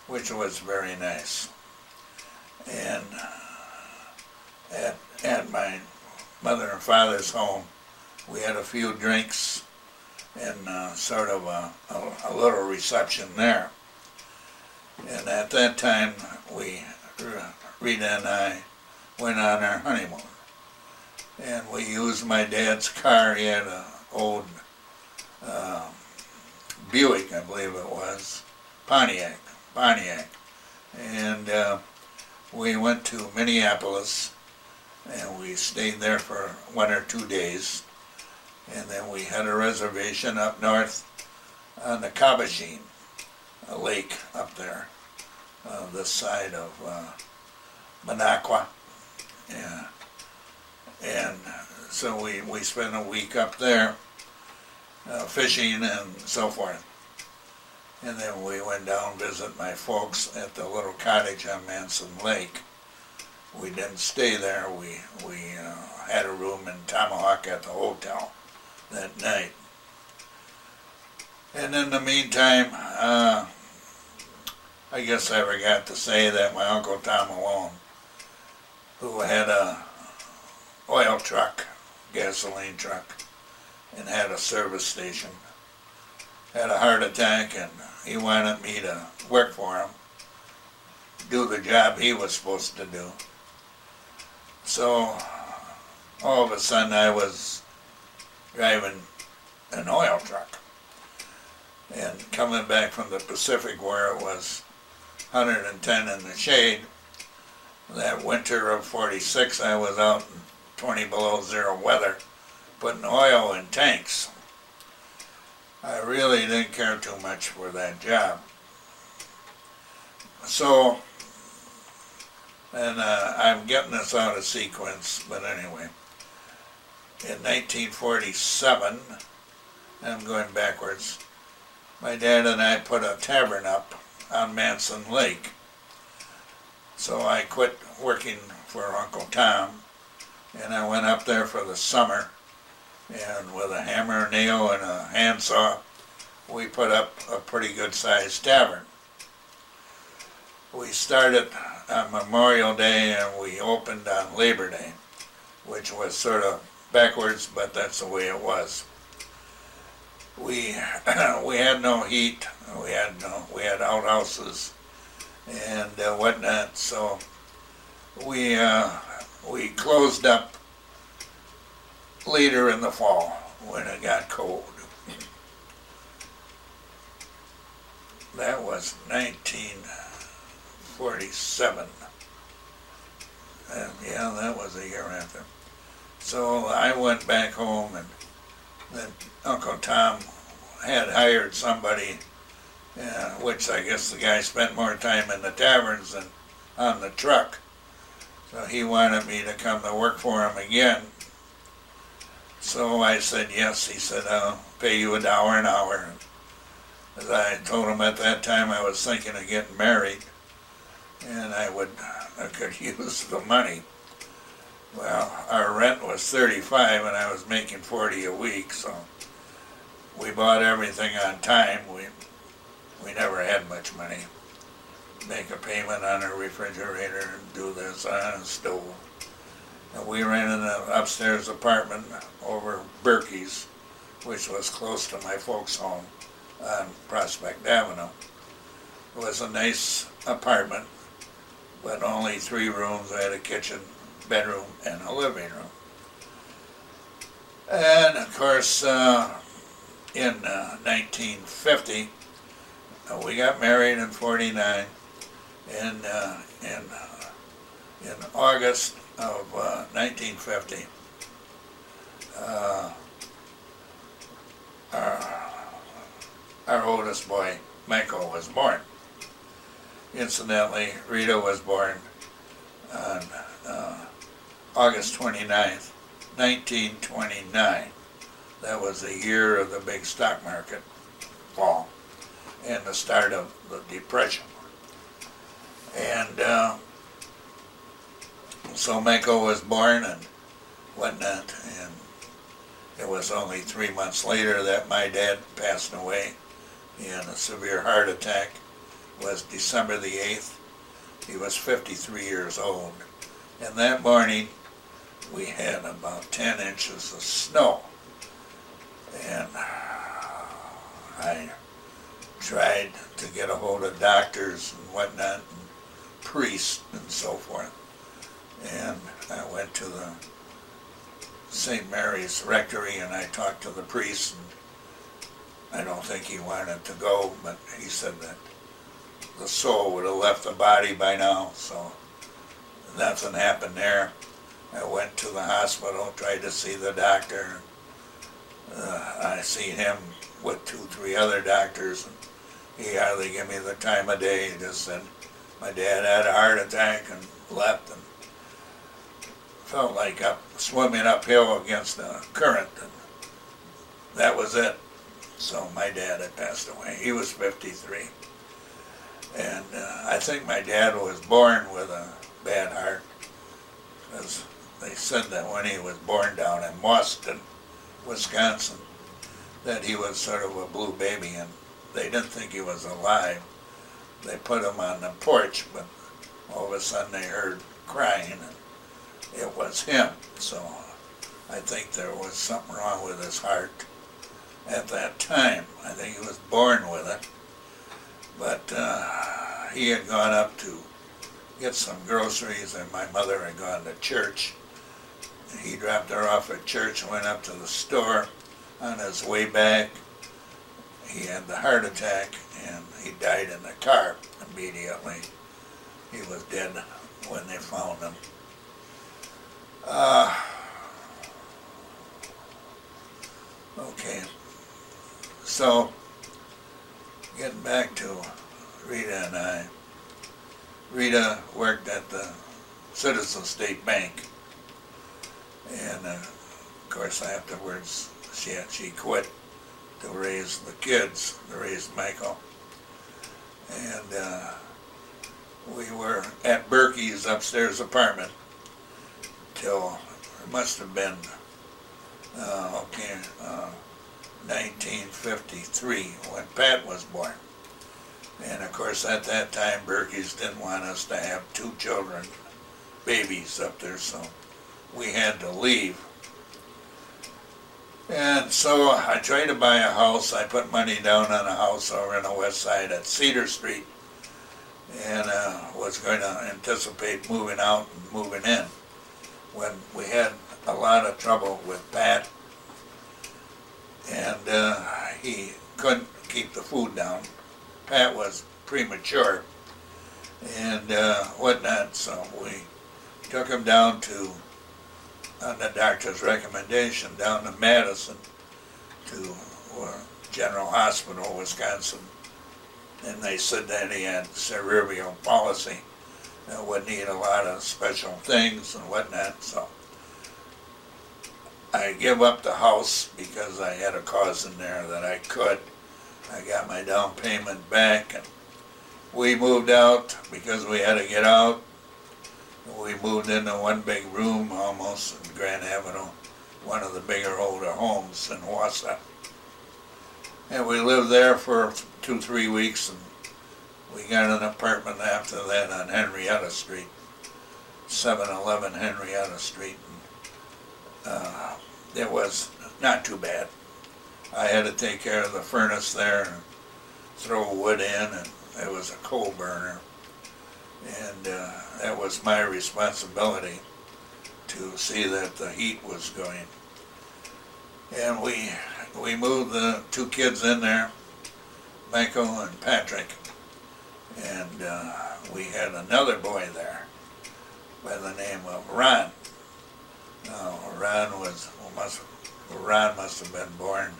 which was very nice. And at my mother and father's home, we had a few drinks and sort of a little reception there. And at that time, Rita and I went on our honeymoon. And we used my dad's car. He had an old Buick, I believe it was, Pontiac. And we went to Minneapolis, and we stayed there for 1 or 2 days. And then we had a reservation up north on the Cabasheen, a lake up there, this side of Minocqua. Yeah. And so we spent a week up there fishing and so forth. And then we went down to visit my folks at the little cottage on Manson Lake. We didn't stay there. We had a room in Tomahawk at the hotel that night. And in the meantime, I guess I forgot to say that my Uncle Tom Malone, who had a oil truck, gasoline truck, and had a service station, had a heart attack, and he wanted me to work for him, do the job he was supposed to do. So all of a sudden I was driving an oil truck and coming back from the Pacific where it was 110 in the shade. That winter of 46, I was out in 20 below zero weather putting oil in tanks. I really didn't care too much for that job. So, and I'm getting this out of sequence, but anyway, in 1947, I'm going backwards, my dad and I put a tavern up on Manson Lake. So I quit working for Uncle Tom, and I went up there for the summer, and with a hammer, nail, and a handsaw, we put up a pretty good sized tavern. We started on Memorial Day and we opened on Labor Day, which was sort of backwards, but that's the way it was. We had no heat, we had outhouses and whatnot, so we closed up later in the fall when it got cold. That was 1947. And yeah, that was a year after. So I went back home, and then Uncle Tom had hired somebody, which I guess the guy spent more time in the taverns than on the truck. So he wanted me to come to work for him again. So I said yes. He said, I'll pay you $1 an hour. As I told him at that time I was thinking of getting married, and I could use the money. Well, our rent was $35 and I was making $40 a week, so we bought everything on time. We never had much money. Make a payment on a refrigerator and do this on a stove. And we rented an upstairs apartment over Berkey's, which was close to my folks' home on Prospect Avenue. It was a nice apartment, but only 3 rooms. I had a kitchen, bedroom, and a living room. And of course, in 1950, we got married in '49, and in August of 1950, our oldest boy, Michael, was born. Incidentally, Rita was born on August 29th, 1929. That was the year of the big stock market fall and the start of the Depression. And so Michael was born and whatnot, and it was only 3 months later that my dad passed away in a severe heart attack. It was December the 8th. He was 53 years old. And that morning we had about 10 inches of snow. And I tried to get a hold of doctors and whatnot, and priests and so forth. And I went to the St. Mary's Rectory and I talked to the priest, and I don't think he wanted to go, but he said that the soul would have left the body by now, so nothing happened there. I went to the hospital, tried to see the doctor. I seen him with 2-3 other doctors, and he hardly gave me the time of day. He just said my dad had a heart attack and left, and felt like swimming uphill against the current, and that was it. So my dad had passed away. He was 53. And I think my dad was born with a bad heart, because they said that when he was born down in Boston, Wisconsin, that he was sort of a blue baby, and they didn't think he was alive. They put him on the porch, but all of a sudden they heard crying, and it was him. So I think there was something wrong with his heart at that time. I think he was born with it. But he had gone up to get some groceries, and my mother had gone to church. He dropped her off at church and went up to the store. On his way back, he had the heart attack, and he died in the car immediately. He was dead when they found him. Okay, so getting back to Rita and I. Rita worked at the Citizen State Bank, and of course afterwards she quit to raise the kids, to raise Michael. And we were at Berkey's upstairs apartment till it must have been 1953 when Pat was born. And of course at that time Berkey's didn't want us to have 2 children, babies up there, so we had to leave. And so I tried to buy a house. I put money down on a house over on the west side at Cedar Street, and was going to anticipate moving out and moving in. when we had a lot of trouble with Pat, and he couldn't keep the food down. Pat was premature and whatnot, so we took him down to, on the doctor's recommendation, down to Madison to General Hospital, Wisconsin, and they said that he had cerebral palsy and would need a lot of special things and whatnot, so I give up the house because I had a cause in there that I could. I got my down payment back, and we moved out because we had to get out. We moved into one big room almost in Grand Avenue, one of the bigger, older homes in Wausau. And we lived there for 2-3 weeks, and we got an apartment after that on Henrietta Street, 711 Henrietta Street. It was not too bad. I had to take care of the furnace there and throw wood in, and it was a coal burner. And that was my responsibility to see that the heat was going. And we moved the 2 kids in there, Michael and Patrick, and we had another boy there by the name of Ron. Now, Ron must have been born,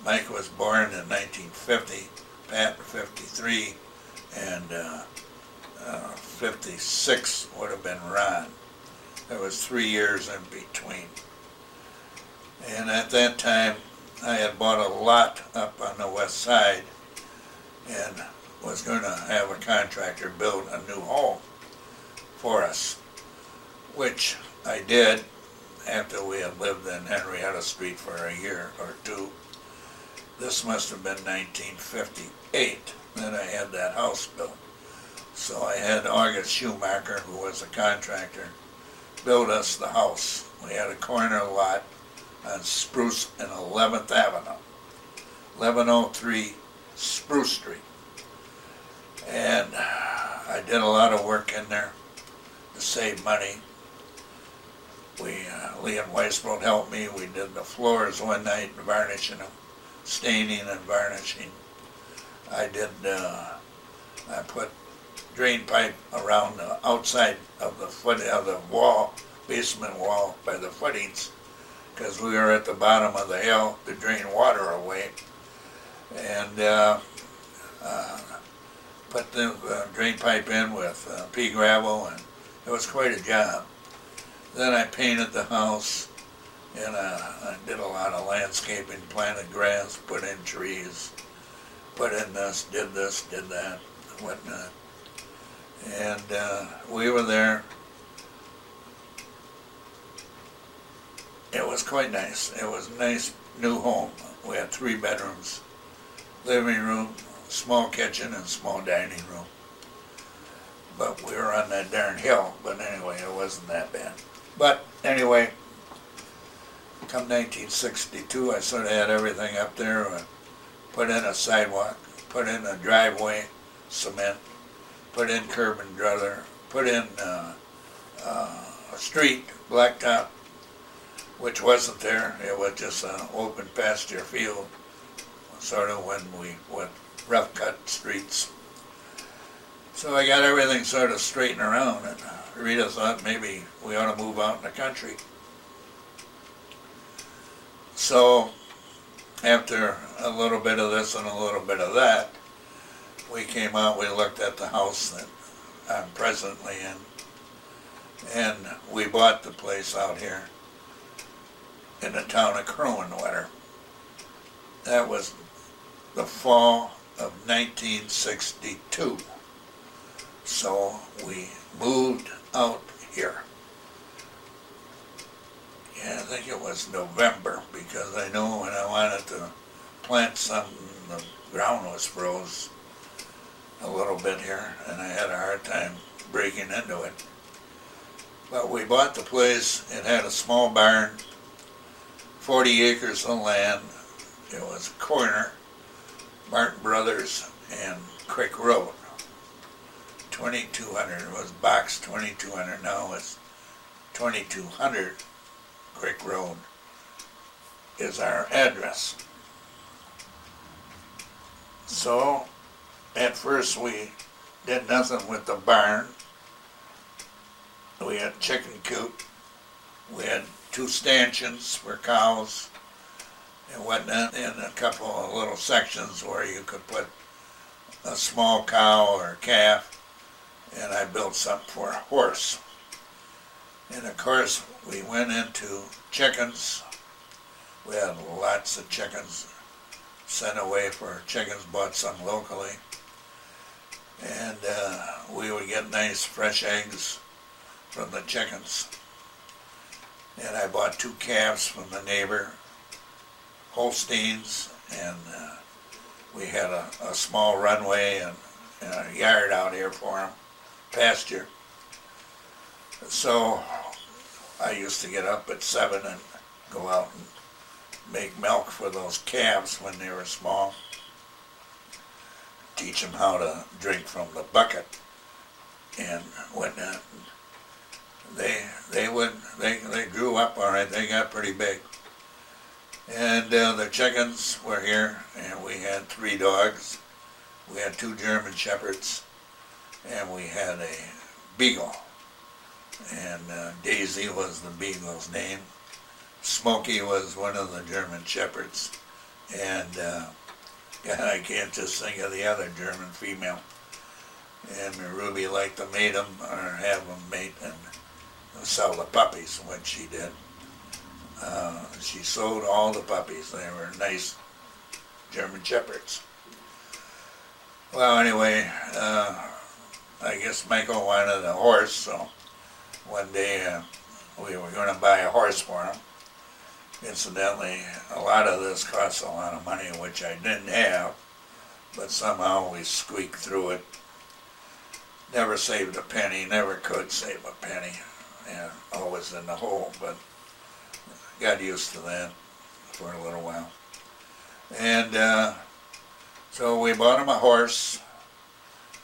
Mike was born in 1950, Pat in 53, and 56 would have been Ron. There was 3 years in between. And at that time, I had bought a lot up on the west side and was going to have a contractor build a new home for us, which I did after we had lived in Henrietta Street for a year or 2. This must have been 1958 that I had that house built. So I had August Schumacher, who was a contractor, build us the house. We had a corner lot on Spruce and 11th Avenue, 1103 Spruce Street. And I did a lot of work in there to save money. Liam Weisbrod helped me. We did the floors one night, varnishing them, staining and varnishing. I put drain pipe around the outside of the wall, basement wall by the footings, because we were at the bottom of the hill to drain water away. And put the drain pipe in with pea gravel, and it was quite a job. Then I painted the house, and I did a lot of landscaping, planted grass, put in trees, put in this, did that, whatnot. And we were there. It was quite nice. It was a nice new home. We had 3 bedrooms, living room, small kitchen, and small dining room. But we were on that darn hill. But anyway, it wasn't that bad. But anyway, come 1962, I sort of had everything up there. Put in a sidewalk, put in a driveway, cement, put in curb and gutter, put in a street, blacktop, which wasn't there. It was just an open pasture field, sort of when we went rough cut streets. So I got everything sort of straightened around, and Rita thought maybe we ought to move out in the country. So after a little bit of this and a little bit of that, we came out, we looked at the house that I'm presently in, and we bought the place out here in the town of Crowenwetter. That was the fall of 1962. So we moved out here. Yeah, I think it was November, because I know when I wanted to plant something, the ground was froze a little bit here, and I had a hard time breaking into it. But we bought the place. It had a small barn, 40 acres of land. It was a corner, Martin Brothers and Creek Road, 2200. It was box 2200. Now it's 2200 Creek Road is our address. So at first we did nothing with the barn. We had chicken coop. We had 2 stanchions for cows and whatnot, and a couple of little sections where you could put a small cow or calf, and I built something for a horse. And of course we went into chickens. We had lots of chickens sent away for chickens, bought some locally. And we would get nice fresh eggs from the chickens. And I bought 2 calves from the neighbor, Holsteins, and we had a small runway and a yard out here for them, pasture. So I used to get up at 7 and go out and make milk for those calves when they were small. Teach them how to drink from the bucket and whatnot. They grew up all right. They got pretty big. And the chickens were here, and we had 3 dogs. We had 2 German Shepherds, and we had a beagle. And Daisy was the beagle's name. Smokey was one of the German Shepherds. And God, I can't just think of the other German female. And Ruby liked to mate them or have them mate and sell the puppies, what she did. She sold all the puppies. They were nice German Shepherds. Well, anyway, I guess Michael wanted a horse, so one day we were going to buy a horse for him. Incidentally, a lot of this costs a lot of money, which I didn't have, but somehow we squeaked through it. Never saved a penny, never could save a penny. Yeah, always in the hole, but got used to that for a little while. And so we bought him a horse.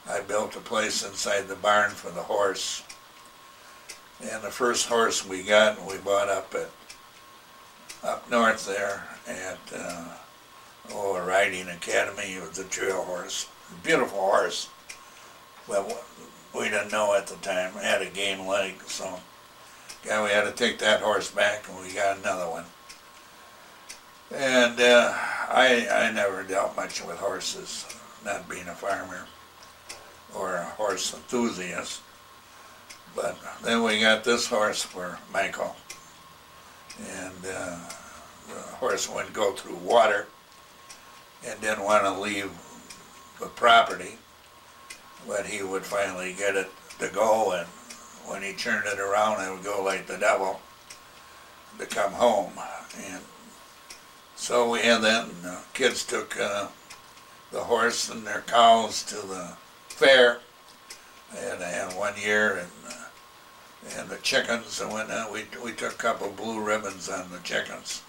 I built a place inside the barn for the horse. And the first horse we got, we bought up north there at a riding academy. It was a trail horse, beautiful horse. Well, we didn't know at the time. It had a game leg, so yeah, we had to take that horse back, and we got another one. And I never dealt much with horses, not being a farmer or a horse enthusiast. But then we got this horse for Michael, and the horse wouldn't go through water and didn't want to leave the property, but he would finally get it to go, and when he turned it around, it would go like the devil to come home. And so we had that, and the kids took the horse and their cows to the fair. And I had 1 year, and the chickens and whatnot. We took a couple blue ribbons on the chickens.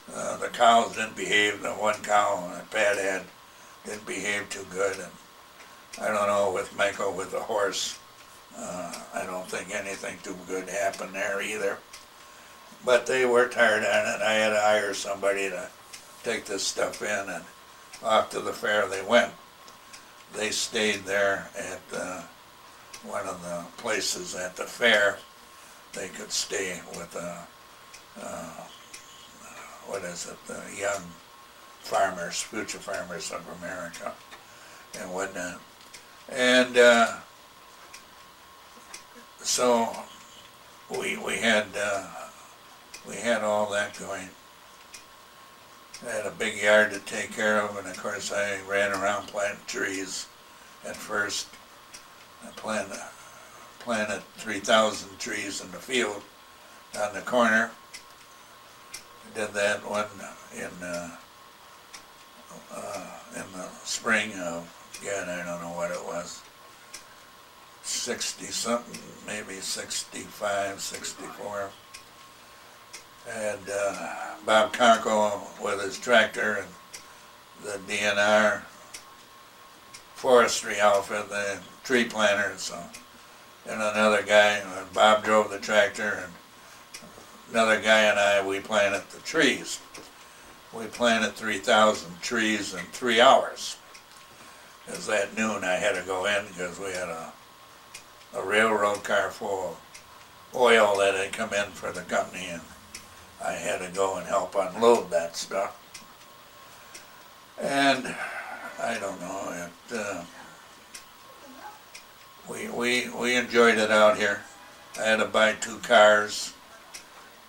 The cows didn't behave. The one cow that Pat had didn't behave too good. And I don't know, with Michael, with the horse, I don't think anything too good happened there either. But they worked hard on it. I had to hire somebody to take this stuff in, and off to the fair they went. They stayed there at one of the places at the fair. They could stay with the young farmers, future farmers of America and whatnot. And so we had all that going. I had a big yard to take care of, and of course I ran around planting trees at first. I planted 3,000 trees in the field on the corner. I did that one in the spring of, God, I don't know what it was, 60 something, maybe 65, 64. And Bob Conkle with his tractor and the DNR forestry outfit, the tree planters. So, and another guy, Bob drove the tractor, and another guy and I, we planted the trees. We planted 3,000 trees in 3 hours. Because at noon I had to go in because we had a railroad car full of oil that had come in for the company, and I had to go and help unload that stuff. And I don't know, we enjoyed it out here. I had to buy 2 cars,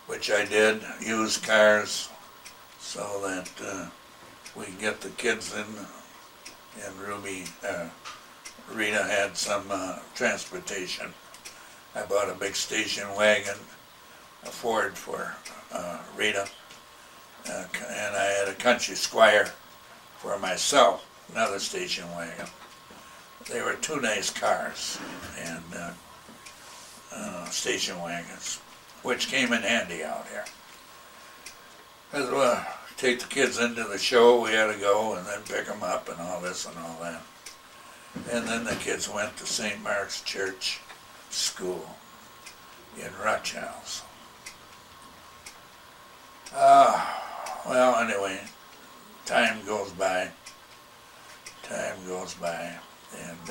which I did, used cars, so that we could get the kids in. And Rita had some transportation. I bought a big station wagon, a Ford for Rita, and I had a Country Squire for myself, another station wagon. They were 2 nice cars, and station wagons, which came in handy out here. As well, take the kids into the show, we had to go and then pick them up and all this and all that. And then the kids went to St. Mark's Church School in Rutchhouse. Well, anyway, time goes by, and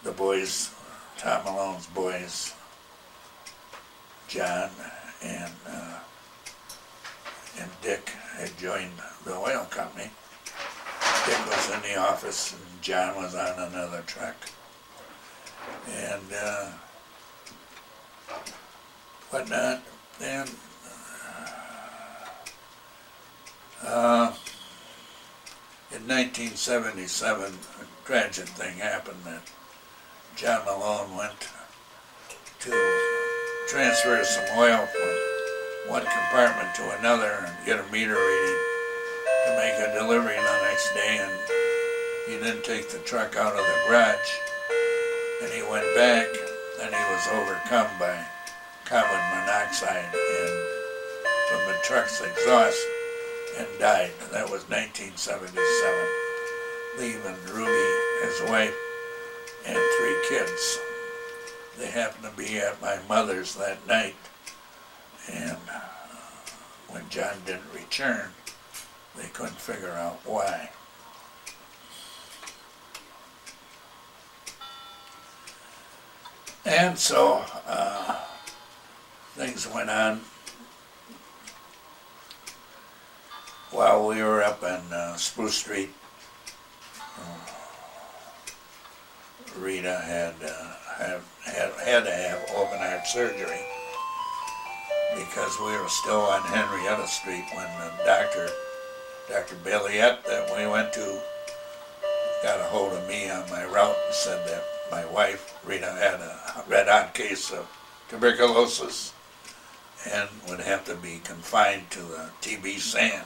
the boys, Tom Malone's boys, John and Dick had joined the oil company. Dick was in the office and John was on another truck. And whatnot. And in 1977, a tragic thing happened that John Malone went to transfer some oil from one compartment to another and get a meter reading to make a delivery the next day, and he didn't take the truck out of the garage, and he went back and he was overcome by carbon monoxide and from the truck's exhaust and died. That was 1977, leaving Ruby, his wife, and 3 kids. They happened to be at my mother's that night, and when John didn't return, they couldn't figure out why. And so things went on while we were up on Spruce Street. Rita had to have open heart surgery because we were still on Henrietta Street when the Dr. Belliette that we went to got a hold of me on my route and said that my wife, Rita, had a red-hot case of tuberculosis and would have to be confined to the TB sand.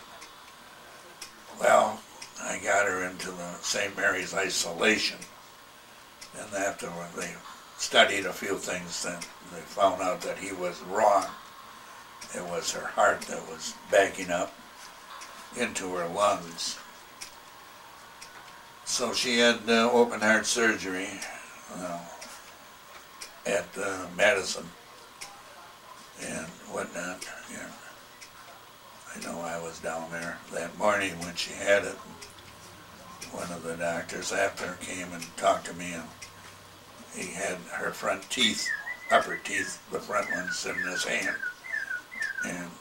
Well, I got her into the St. Mary's isolation, and after they studied a few things, then they found out that he was wrong. It was her heart that was backing up into her lungs. So she had open heart surgery at Madison and whatnot. Yeah. I know I was down there that morning when she had it. One of the doctors after came and talked to me, and he had her front teeth, upper teeth, the front ones in his hand, and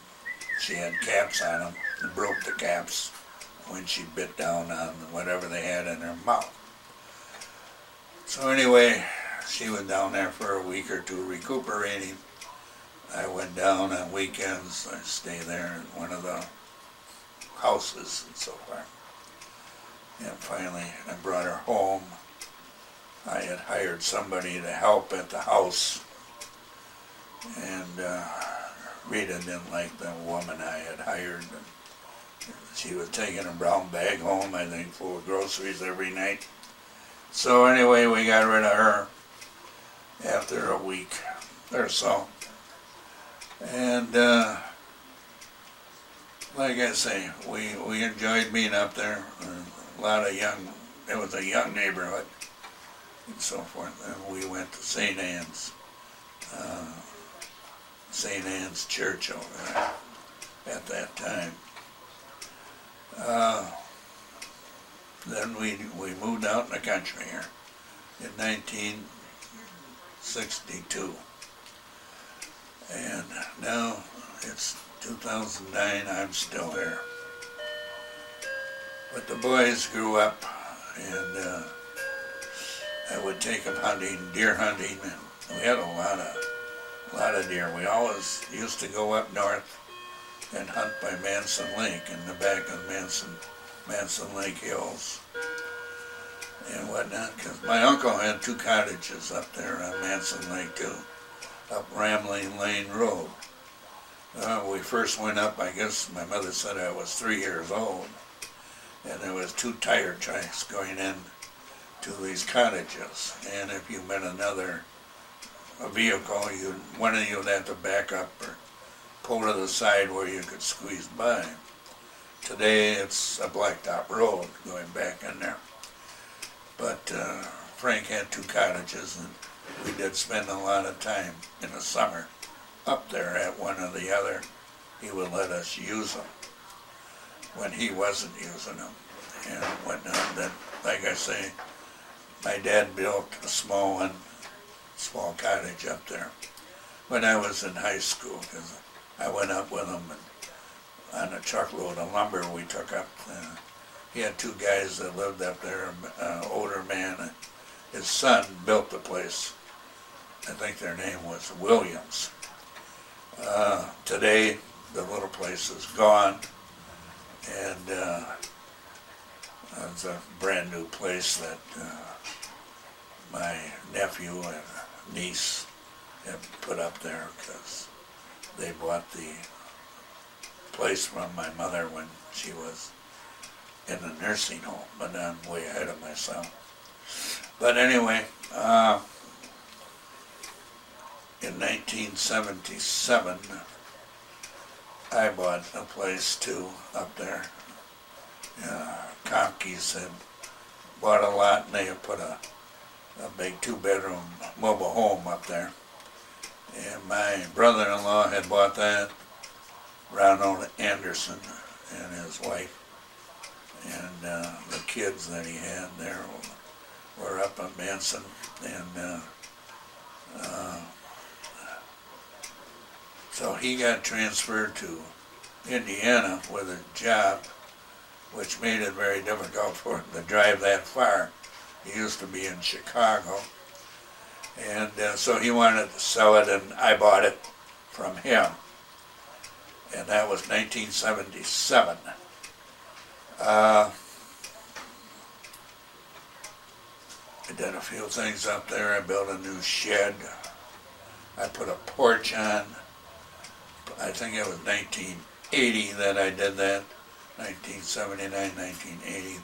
she had caps on them and broke the caps when she bit down on whatever they had in her mouth. So anyway, she was down there for a week or 2 recuperating. I went down on weekends. I stayed there in one of the houses and so forth. And finally, I brought her home. I had hired somebody to help at the house, and Rita didn't like the woman I had hired. She was taking a brown bag home, I think, full of groceries every night. So anyway, we got rid of her after a week or so. And like I say, we enjoyed being up there. A lot of young it was a young neighborhood and so forth. And we went to St. Anne's Church over there at that time. Then we moved out in the country here in 1962. And now it's 2009, I'm still there. But the boys grew up, and I would take them hunting, deer hunting, and we had a lot of deer. We always used to go up north and hunt by Manson Lake in the back of Manson Lake Hills and whatnot, because my uncle had 2 cottages up there on Manson Lake too, up Ramley Lane Road. We first went up, I guess my mother said I was 3 years old, and there was 2 tire tracks going in to these cottages, and if you met a vehicle, one of you would have to back up or pull to the side where you could squeeze by. Today it's a blacktop road going back in there. But Frank had 2 cottages, and we did spend a lot of time in the summer up there at one or the other. He would let us use them when he wasn't using them and whatnot. Then, like I say, my dad built a small cottage up there when I was in high school, because I went up with him on a truckload of lumber we took up. He had 2 guys that lived up there, an older man, and his son built the place. I think their name was Williams. Today, the little place is gone, and it's a brand new place that my nephew and niece have put up there, because they bought the place from my mother when she was in a nursing home, but I'm way ahead of myself. But anyway, in 1977, I bought a place too up there. Conkey's had bought a lot, and they had put a big 2-bedroom mobile home up there. And my brother-in-law had bought that, Ronald Anderson and his wife, and the kids that he had there were up in Manson, and so he got transferred to Indiana with a job, which made it very difficult for him to drive that far. He used to be in Chicago, and so he wanted to sell it, and I bought it from him, and that was 1977. I did a few things up there. I built a new shed. I put a porch on. I think it was 1980 that I did that. 1979, 1980.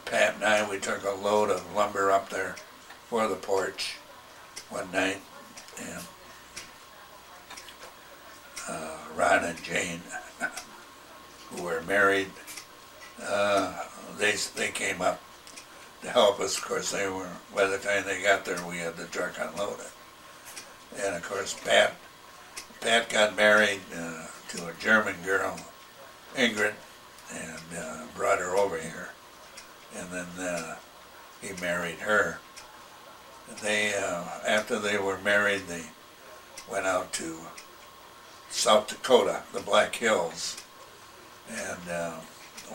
Pat and I, we took a load of lumber up there for the porch one night, and Ron and Jane, who were married, they came up to help us. Of course, by the time they got there, we had the truck unloaded. And of course, Pat got married to a German girl, Ingrid, and brought her over here. And then he married her. They, after they were married, they went out to South Dakota, the Black Hills, and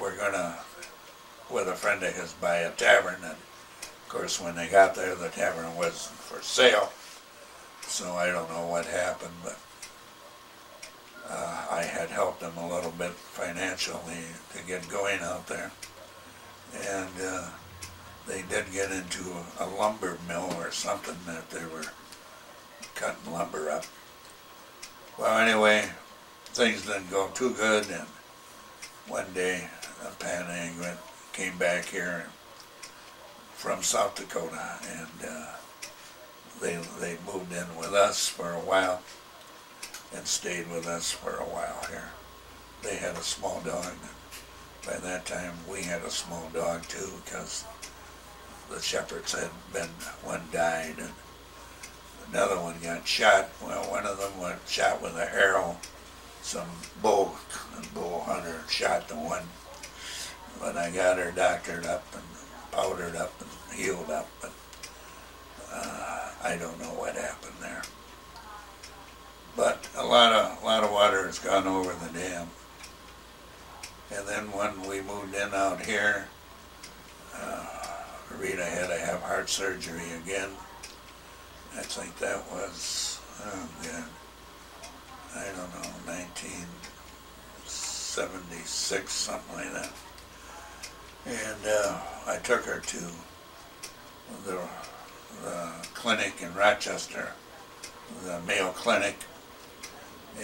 we're gonna, with a friend of his, buy a tavern. And of course, when they got there, the tavern wasn't for sale. So I don't know what happened, but I had helped them a little bit financially to get going out there. And they did get into a lumber mill or something that they were cutting lumber up. Well, anyway, things didn't go too good, and one day Pat and Ingrid came back here from South Dakota, and they moved in with us for a while and stayed with us for a while here. They had a small dog, and by that time we had a small dog too, because the shepherds had been, one died and another one got shot. Well, one of them was shot with an arrow. Some bull hunter shot the one. But I got her doctored up and powdered up and healed up, but I don't know what happened there. But a lot of water has gone over the dam. And then when we moved in out here, Rita had to have heart surgery again. I think that was, oh God, I don't know, 1976, something like that. And I took her to the clinic in Rochester, the Mayo Clinic,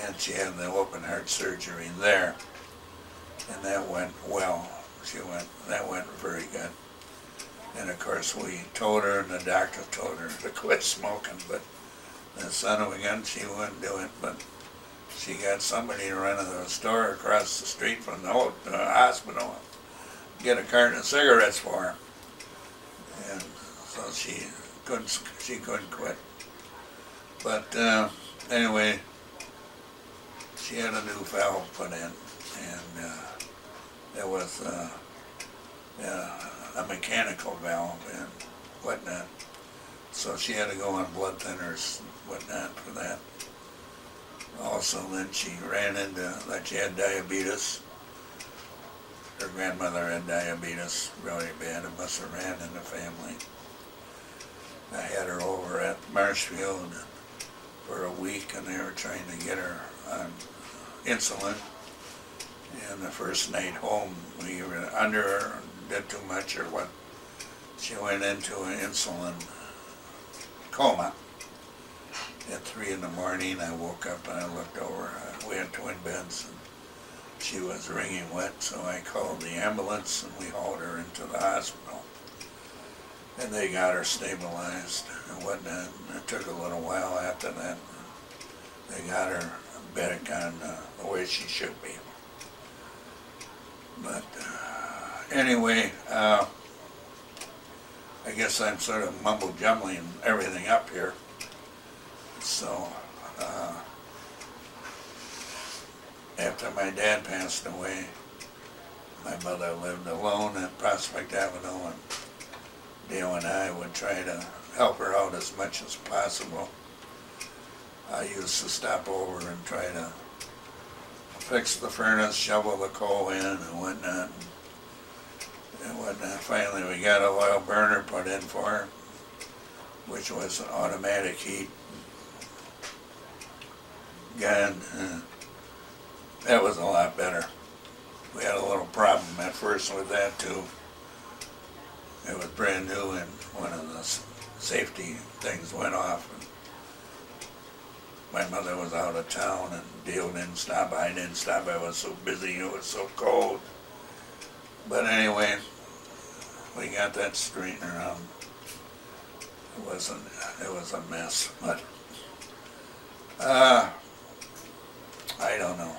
and she had the open heart surgery there. And that went well. That went very good. And of course we told her, and the doctor told her to quit smoking, but the son of a gun, she wouldn't do it. But she got somebody to run to the store across the street from the hospital, get a carton of cigarettes for her. And so she couldn't quit. But anyway, she had a new valve put in, and it was a mechanical valve and whatnot. So she had to go on blood thinners and whatnot for that. Also, then she ran into that she had diabetes. Her grandmother had diabetes really bad. It must have ran in the family. I had her over at Marshfield for a week, and they were trying to get her on insulin. And the first night home, we were under her, did too much or what. She went into an insulin coma. At 3 in the morning, I woke up and I looked over. We had twin beds, and she was wringing wet, so I called the ambulance and we hauled her into the hospital. And they got her stabilized and whatnot. And it took a little while after that. They got her back on the way she should be. But anyway, I guess I'm sort of mumble-jumbling everything up here. So, after my dad passed away, my mother lived alone at Prospect Avenue, and Dale and I would try to help her out as much as possible. I used to stop over and try to fix the furnace, shovel the coal in and whatnot. Finally we got a oil burner put in for her, which was an automatic heat gun. That was a lot better. We had a little problem at first with that too. It was brand new and one of the safety things went off. And my mother was out of town and Dale didn't stop. I didn't stop. I was so busy. It was so cold. But anyway, we got that straightened around. It was a mess, but I don't know.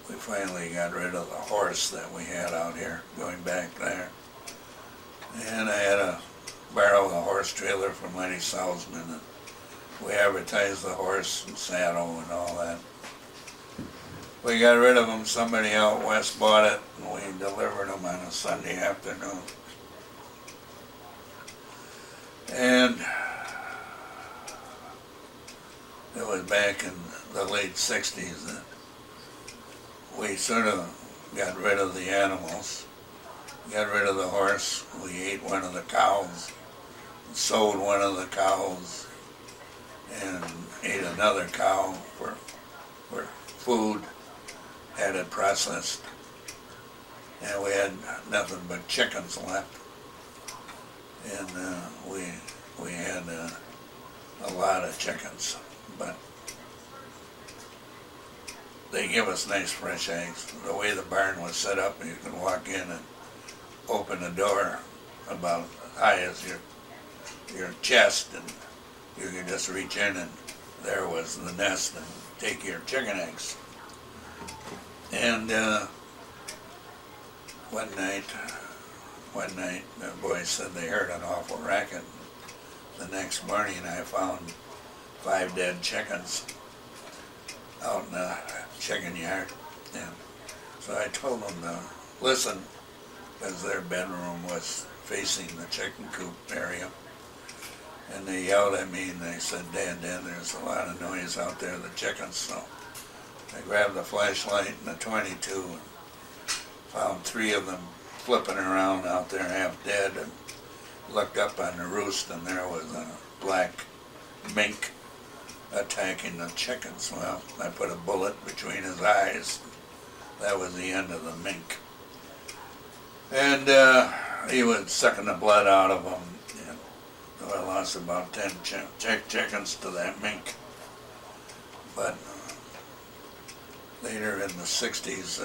We finally got rid of the horse that we had out here, going back there. And I had to borrow the horse trailer from Lenny Salzman, and we advertised the horse and saddle and all that. We got rid of them. Somebody out west bought it, and we delivered them on a Sunday afternoon. And it was back in the late 60s that we sort of got rid of the animals, got rid of the horse. We ate one of the cows, sold one of the cows, and ate another cow for food, had it processed. And we had nothing but chickens left. And we had a lot of chickens, but they give us nice fresh eggs. The way the barn was set up, you can walk in and open the door about high as your chest, and you can just reach in and there was the nest and take your chicken eggs. And one night, the boys said they heard an awful racket. The next morning I found 5 dead chickens out in the chicken yard. And so I told them to listen, because their bedroom was facing the chicken coop area. And they yelled at me and they said, Dad, there's a lot of noise out there, the chickens. So I grabbed the flashlight and the 22 and found 3 of them flipping around out there half dead, and looked up on the roost and there was a black mink attacking the chickens. Well, I put a bullet between his eyes. That was the end of the mink. And he was sucking the blood out of them. And so I lost about 10 chickens to that mink. But later in the 60s,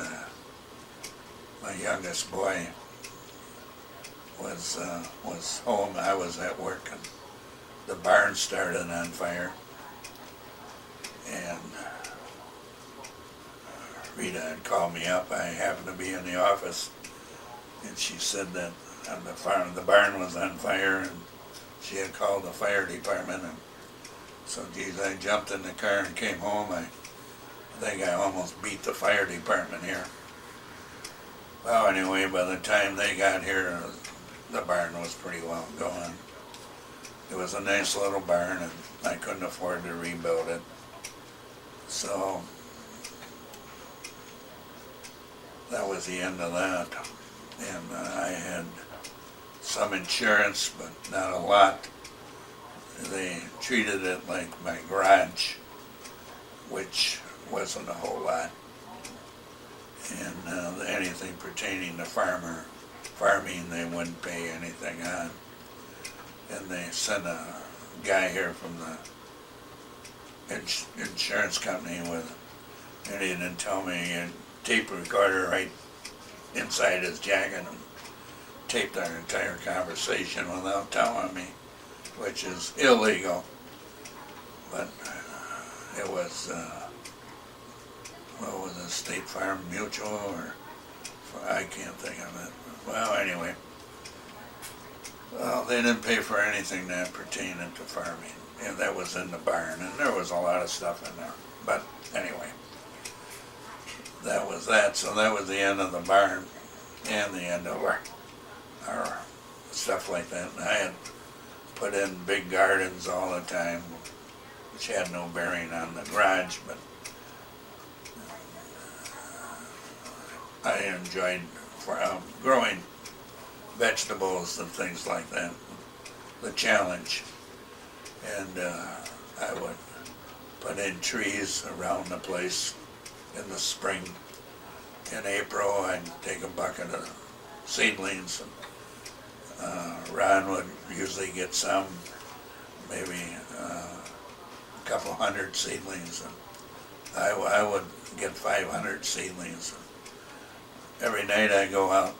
my youngest boy was home. I was at work, and the barn started on fire. And Rita had called me up. I happened to be in the office, and she said that the barn was on fire, and she had called the fire department. And so, geez, I jumped in the car and came home. I think I almost beat the fire department here. Well, anyway, by the time they got here, the barn was pretty well gone. It was a nice little barn, and I couldn't afford to rebuild it. So that was the end of that. And I had some insurance, but not a lot. They treated it like my garage, which wasn't a whole lot. And anything pertaining to farming, they wouldn't pay anything on. And they sent a guy here from the insurance company and he didn't tell me, a tape recorder right inside his jacket, and taped our entire conversation without telling me, which is illegal. But it was, what was it, State Farm Mutual, or I can't think of it. Well, anyway, well, they didn't pay for anything that pertained to farming. And that was in the barn, and there was a lot of stuff in there. But anyway, that was that. So that was the end of the barn and the end of our stuff like that. And I had put in big gardens all the time, which had no bearing on the garage, but I enjoyed growing vegetables and things like that, the challenge. And I would put in trees around the place in the spring. In April, I'd take a bucket of seedlings, and Ron would usually get some, maybe a couple hundred seedlings. And I would get 500 seedlings. Every night I go out,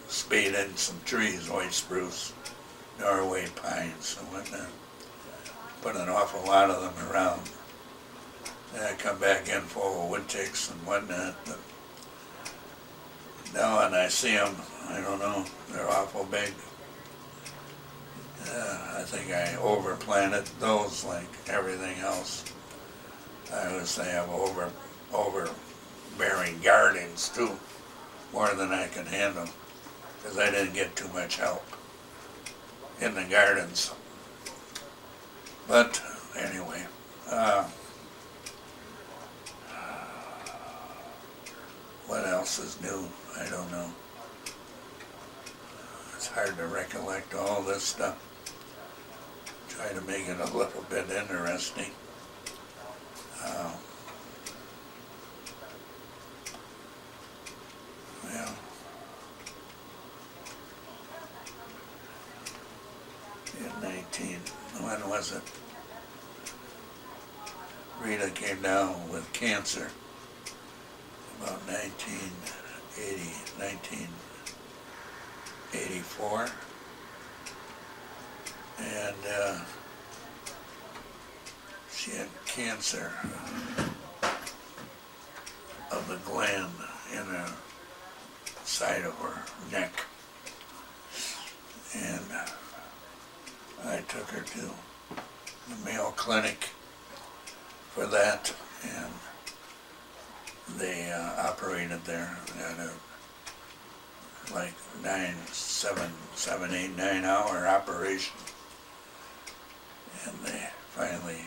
spade in some trees, white spruce, Norway pines, and whatnot. Put an awful lot of them around. And I come back in full of wood ticks and whatnot. But now when I see them, I don't know, they're awful big. I think I overplanted those like everything else. I would say I have overbearing gardens too, more than I can handle, because I didn't get too much help in the gardens. But anyway, what else is new? I don't know. It's hard to recollect all this stuff. Try to make it a little bit interesting. Well, in when was it? Rita came down with cancer about 1984. And she had cancer of the gland in the side of her neck. And I took her to the Mayo Clinic for that, and they operated there. They had a like 8, 9 hour operation, and they finally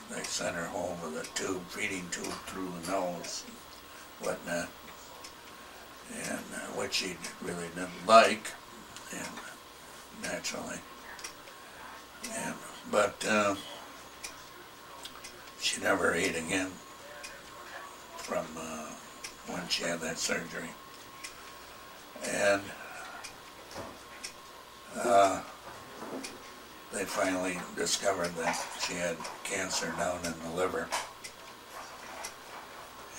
they sent her home with a feeding tube through the nose and whatnot, and which she really didn't like, and naturally, but she never ate again from when she had that surgery. And they finally discovered that she had cancer down in the liver.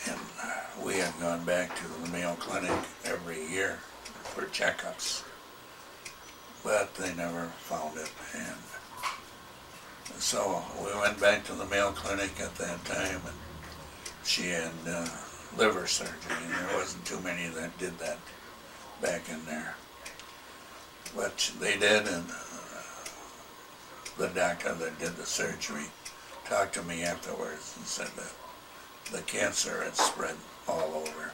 And we had gone back to the Mayo Clinic every year for checkups, but they never found it. And so we went back to the Mayo Clinic at that time, and she had liver surgery, and there wasn't too many that did that back in there. But they did, and the doctor that did the surgery talked to me afterwards and said that the cancer had spread all over,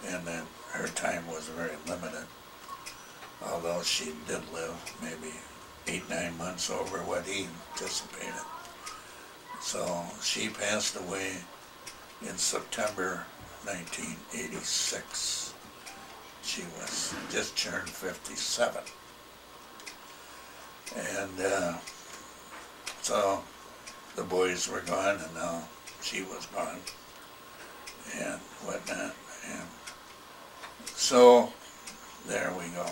and that her time was very limited, although she did live maybe 8, 9 months over what he anticipated. So she passed away in September 1986. She was just turned 57. And so the boys were gone, and now she was gone, and whatnot. And so there we go.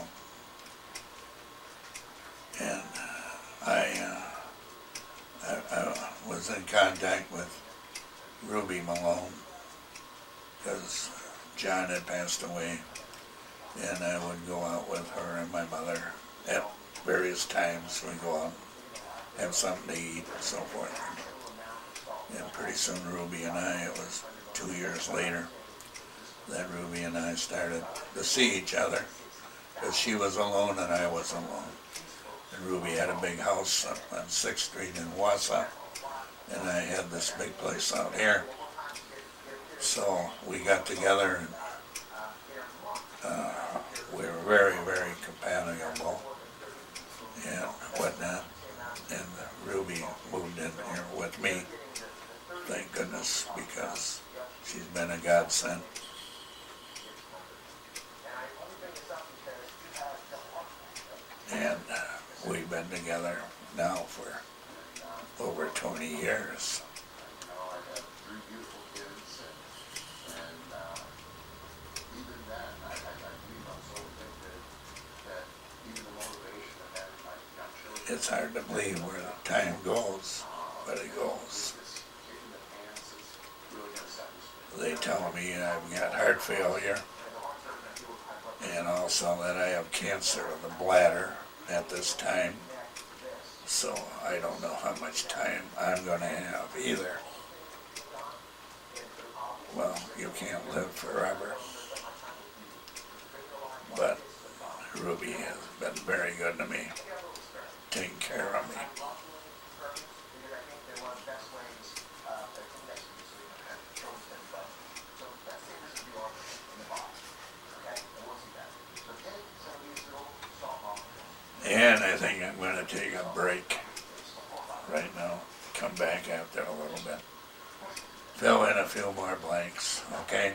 And I was in contact with Ruby Malone because John had passed away, and I would go out with her and my mother at various times. We'd go out, have something to eat, and so forth. And pretty soon Ruby and I, it was 2 years later, that Ruby and I started to see each other, because she was alone and I was alone. And Ruby had a big house up on 6th Street in Wausau, and I had this big place out here. So we got together, and we were very, very compatible and whatnot. And Ruby moved in here with me, thank goodness, because she's been a godsend. And we've been together now for over 20 years. It's hard to believe where the time goes, but it goes. They tell me I've got heart failure, and also that I have cancer of the bladder at this time. So I don't know how much time I'm going to have either. Well, you can't live forever. But Ruby has been very good to me, taking care of me. And I think I'm going to take a break right now, come back after a little bit, fill in a few more blanks, okay?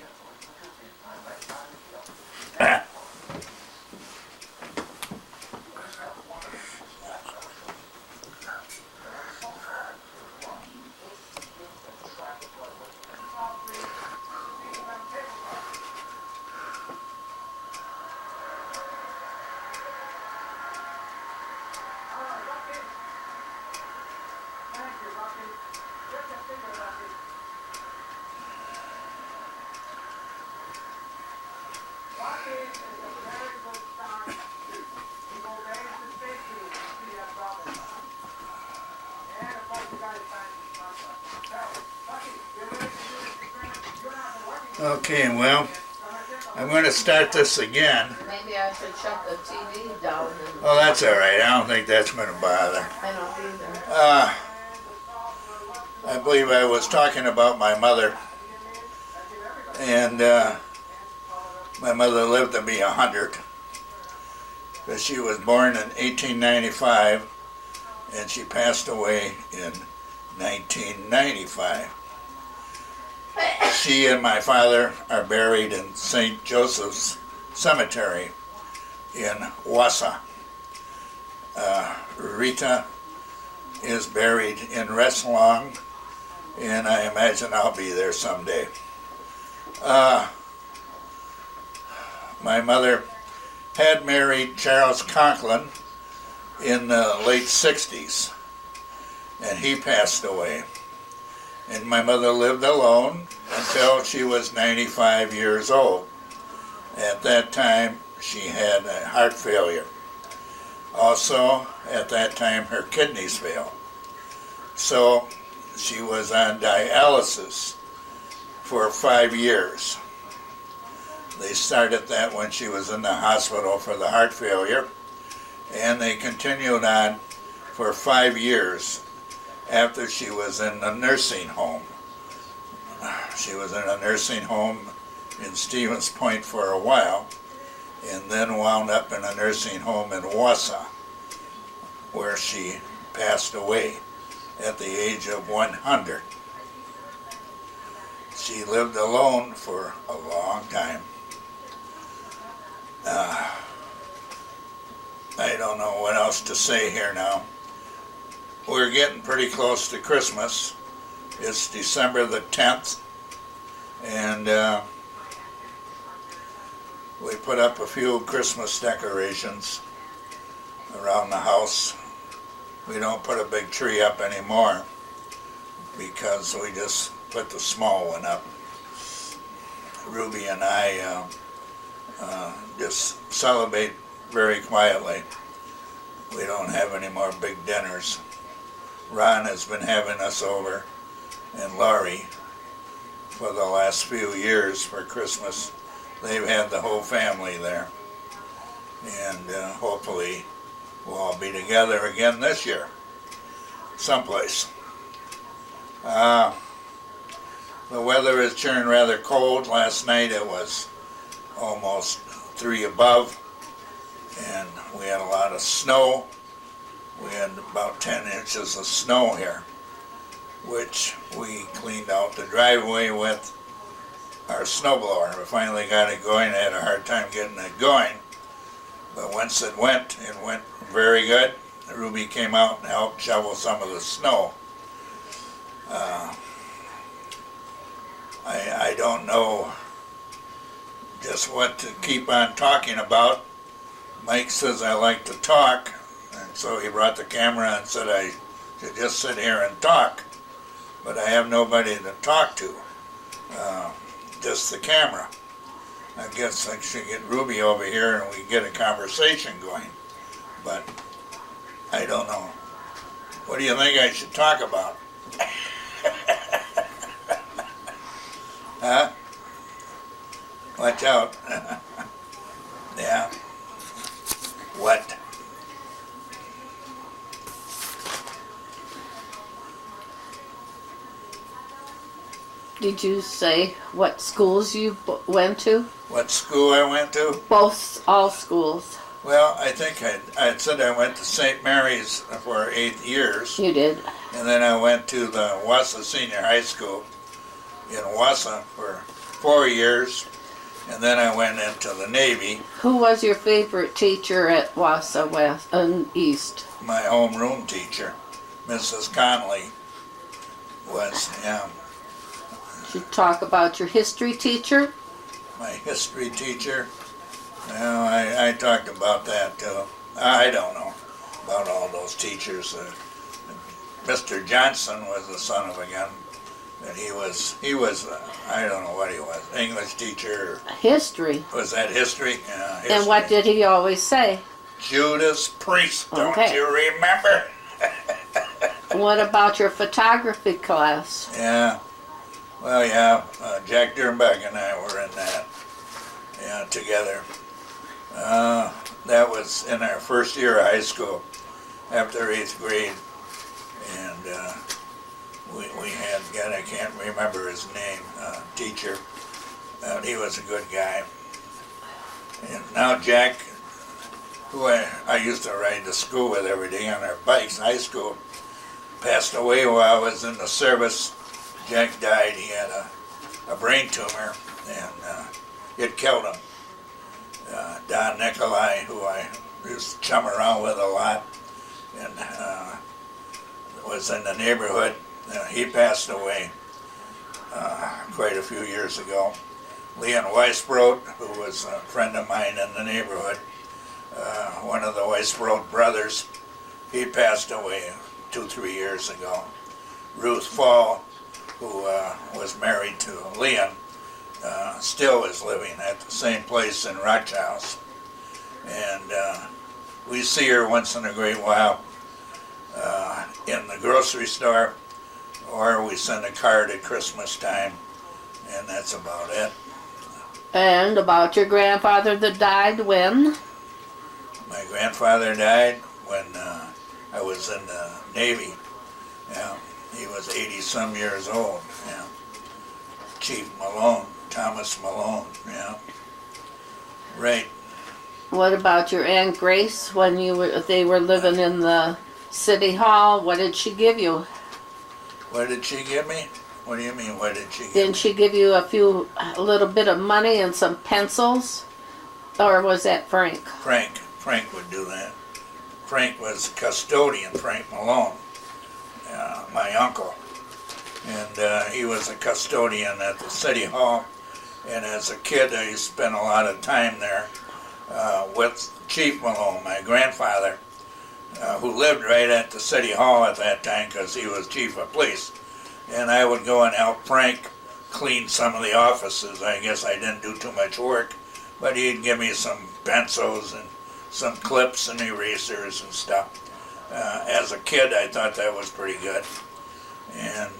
Okay, well, I'm going to start this again. Maybe I should shut the TV down and. Oh, that's all right. I don't think that's going to bother. I don't either. I believe I was talking about my mother, and my mother lived to be 100. But she was born in 1895, and she passed away in 1995. She and my father are buried in St. Joseph's Cemetery in Wausau. Rita is buried in Reslong, and I imagine I'll be there someday. My mother had married Charles Conklin in the late 60s, and he passed away. And my mother lived alone until she was 95 years old. At that time, she had a heart failure. Also, at that time, her kidneys failed. So she was on dialysis for 5 years. They started that when she was in the hospital for the heart failure, and they continued on for 5 years after she was in a nursing home. She was in a nursing home in Stevens Point for a while, and then wound up in a nursing home in Wausau, where she passed away at the age of 100. She lived alone for a long time. I don't know what else to say here now. We're getting pretty close to Christmas. It's December the 10th, and we put up a few Christmas decorations around the house. We don't put a big tree up anymore because we just put the small one up. Ruby and I just celebrate very quietly. We don't have any more big dinners. Ron has been having us over, and Laurie, for the last few years for Christmas. They've had the whole family there, and hopefully we'll all be together again this year, someplace. The weather has turned rather cold. Last night it was almost 3 above, and we had a lot of snow. We had about 10 inches of snow here, which we cleaned out the driveway with our snowblower. We finally got it going. I had a hard time getting it going, but once it went very good. Ruby came out and helped shovel some of the snow. I don't know just what to keep on talking about. Mike says I like to talk, and so he brought the camera and said I should just sit here and talk, but I have nobody to talk to, just the camera. I guess I should get Ruby over here and we get a conversation going, but I don't know. What do you think I should talk about? Huh? Watch out. Yeah. What? Did you say what schools you went to? What school I went to? All schools. Well, I think I said I went to St. Mary's for 8 years. You did. And then I went to the Wausau Senior High School in Wausau for 4 years. And then I went into the Navy. Who was your favorite teacher at Wausau West and East? My homeroom teacher, Mrs. Conley, was Should you talk about your history teacher? my history teacher. Well, I talked about that too. I don't know about all those teachers. Mr. Johnson was the son of a gun, and he was I don't know what he was, English teacher. History. Was that history? Yeah, history. And what did he always say? Judas Priest, don't Okay. you remember? What about your photography class? Yeah, Well, yeah, Jack Dernbach and I were in that, yeah, together. That was in our first year of high school, after 8th grade, and we had a guy, I can't remember his name, teacher. He was a good guy. And now Jack, who I used to ride to school with every day on our bikes in high school, passed away while I was in the service. Jack died. He had a brain tumor, and it killed him. Don Nicolai, who I used to chum around with a lot, and was in the neighborhood. He passed away quite a few years ago. Leon Weisbrod, who was a friend of mine in the neighborhood, one of the Weisbrod brothers, he passed away 2-3 years ago. Ruth Fall, who was married to Leon, still is living at the same place in Rockhouse. And we see her once in a great while in the grocery store, or we send a card at Christmas time, and that's about it. And about your grandfather that died when? My grandfather died when I was in the Navy. Yeah, he was 80-some years old. Yeah, Chief Malone, Thomas Malone. Yeah, right. What about your Aunt Grace when they were living in the city hall? What did she give you? What did she give me? What do you mean, what did she give Didn't she give you a little bit of money and some pencils? Or was that Frank? Frank would do that. Frank was custodian, Frank Malone, my uncle. And he was a custodian at the city hall. And as a kid, I used to spend a lot of time there with Chief Malone, my grandfather, who lived right at the city hall at that time because he was chief of police. And I would go and help Frank clean some of the offices. I guess I didn't do too much work, but he'd give me some pencils and some clips and erasers and stuff. As a kid, I thought that was pretty good. And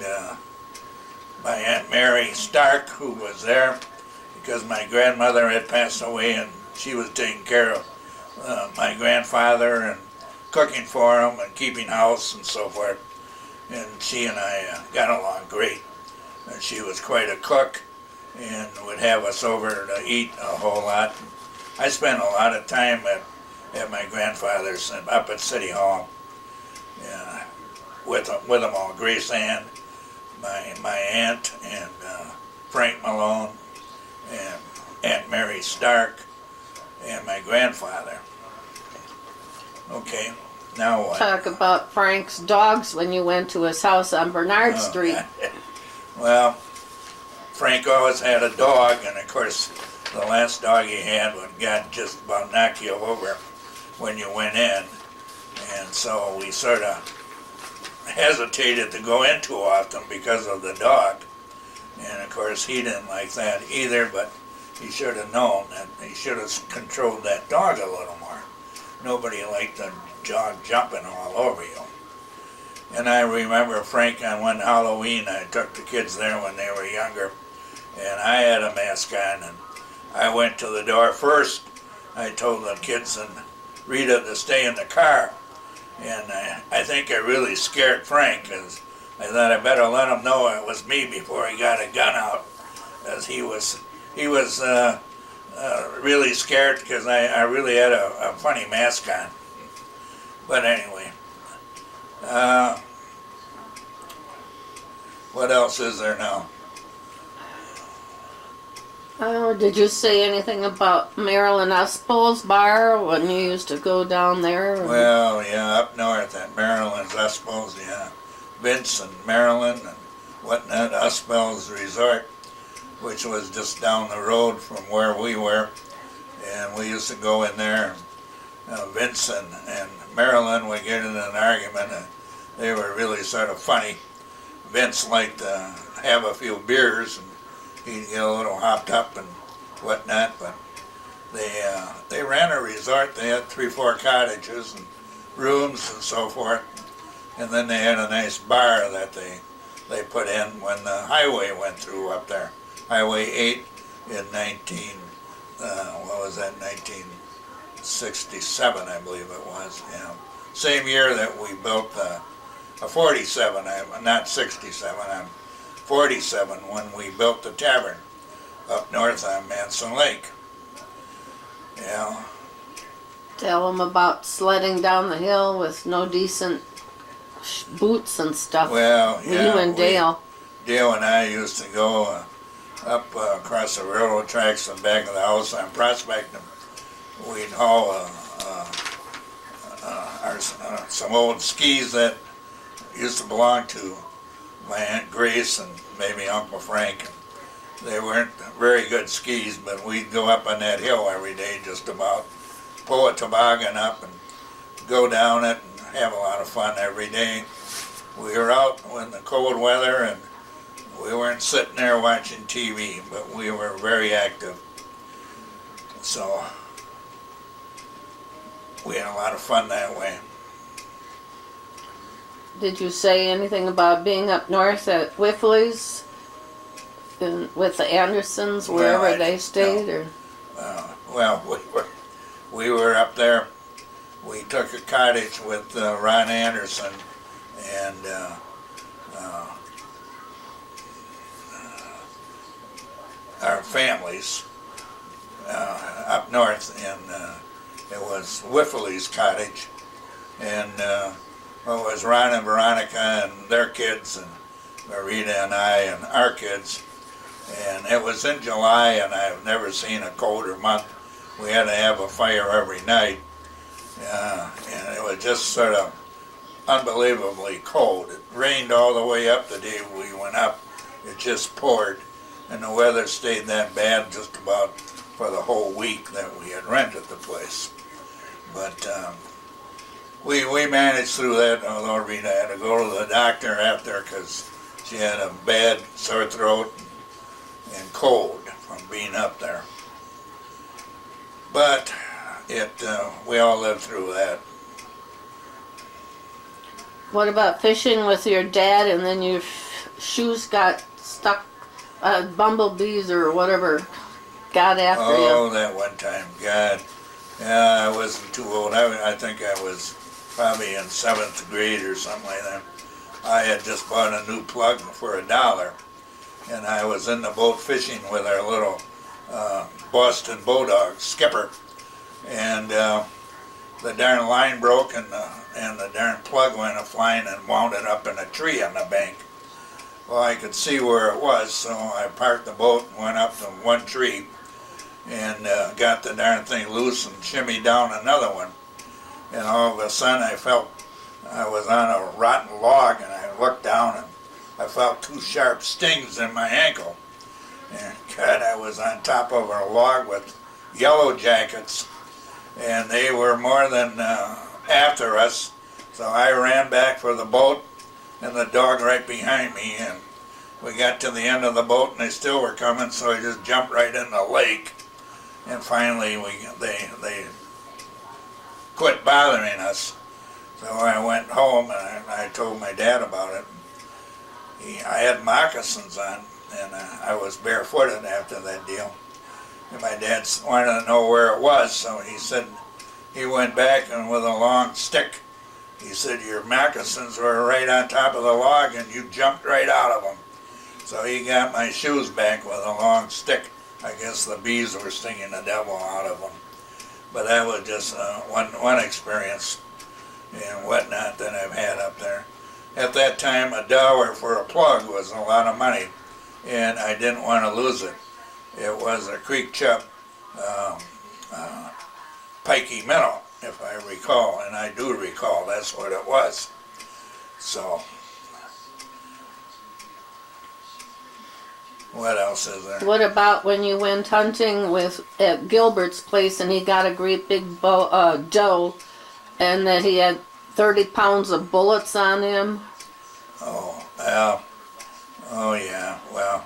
my Aunt Mary Stark, who was there, because my grandmother had passed away and she was taking care of my grandfather and cooking for him and keeping house and so forth. And she and I got along great. And she was quite a cook and would have us over to eat a whole lot. I spent a lot of time at my grandfather's up at City Hall with them all. Grace Ann, my aunt, and Frank Malone, and Aunt Mary Stark, and my grandfather. Okay. Now what? Talk about Frank's dogs when you went to his house on Bernard Street. Well, Frank always had a dog, and of course, the last dog he had would just about knock you over when you went in. And so we sort of hesitated to go in too often because of the dog. And of course, he didn't like that either, but he should have known that he should have controlled that dog a little more. Nobody liked the dog jumping all over you. And I remember Frank on one Halloween, I took the kids there when they were younger, and I had a mask on, and I went to the door first. I told the kids and Rita to stay in the car, and I think I really scared Frank, because I thought I better let him know it was me before he got a gun out, as he was really scared because I really had a funny mask on. But anyway, what else is there now? Oh, did you say anything about Marilyn Espel's bar when you used to go down there? Well, yeah, up north at Marilyn's Espel's, yeah. Vince and Marilyn and whatnot, Espel's Resort, which was just down the road from where we were. And we used to go in there. Vince and Marilyn would get in an argument, and they were really sort of funny. Vince liked to have a few beers, and he'd get a little hopped up and whatnot, but they ran a resort. They had 3-4 cottages and rooms and so forth, and then they had a nice bar that they they put in when the highway went through up there. Highway 8 in 1967, I believe it was. Yeah, same year that we built a 47. Not 67. I'm 47 when we built the tavern up north on Manson Lake. Yeah. Tell them about sledding down the hill with no decent boots and stuff. Well, yeah. You and Dale. Dale and I used to go up across the railroad tracks and back of the house on Prospect. We'd haul some old skis that used to belong to my Aunt Grace and maybe Uncle Frank. They weren't very good skis, but we'd go up on that hill every day just about, pull a toboggan up and go down it and have a lot of fun every day. We were out in the cold weather and we weren't sitting there watching TV, but we were very active. So we had a lot of fun that way. Did you say anything about being up north at Whiffley's with the Andersons, wherever they stayed? No. Well, we were up there. We took a cottage with Ron Anderson and our families up north, and it was Whiffley's cottage, and well, it was Ron and Veronica and their kids, and Marita and I and our kids, and it was in July, and I've never seen a colder month. We had to have a fire every night, and it was just sort of unbelievably cold. It rained all the way up the day we went up. It just poured, and the weather stayed that bad just about for the whole week that we had rented the place. But we managed through that, although Rita had to go to the doctor after because she had a bad sore throat and cold from being up there. But we all lived through that. What about fishing with your dad and then your shoes got stuck, bumblebees or whatever got after you? Oh, that one time, God. Yeah, I wasn't too old. I think I was probably in 7th grade or something like that. I had just bought a new plug for $1, and I was in the boat fishing with our little Boston Bulldog, Skipper, and the darn line broke and the darn plug went flying and wound it up in a tree on the bank. Well, I could see where it was, so I parked the boat and went up to one tree and got the darn thing loose and shimmied down another one. And all of a sudden I felt I was on a rotten log, and I looked down and I felt 2 sharp stings in my ankle. And God, I was on top of a log with yellow jackets, and they were more than after us. So I ran back for the boat and the dog right behind me, and we got to the end of the boat and they still were coming, so I just jumped right in the lake. And finally they quit bothering us. So I went home and I told my dad about it. I had moccasins on, and I was barefooted after that deal. And my dad wanted to know where it was, so he said he went back and with a long stick, he said, your moccasins were right on top of the log and you jumped right out of them. So he got my shoes back with a long stick. I guess the bees were stinging the devil out of them. But that was just one experience and whatnot that I've had up there. At that time, $1 for a plug was a lot of money, and I didn't want to lose it. It was a creek chub pikey minnow, if I recall, and I do recall that's what it was. So, what else is there? What about when you went hunting at Gilbert's place and he got a great big doe, and that he had 30 pounds of bullets on him? Oh, well, oh yeah, well,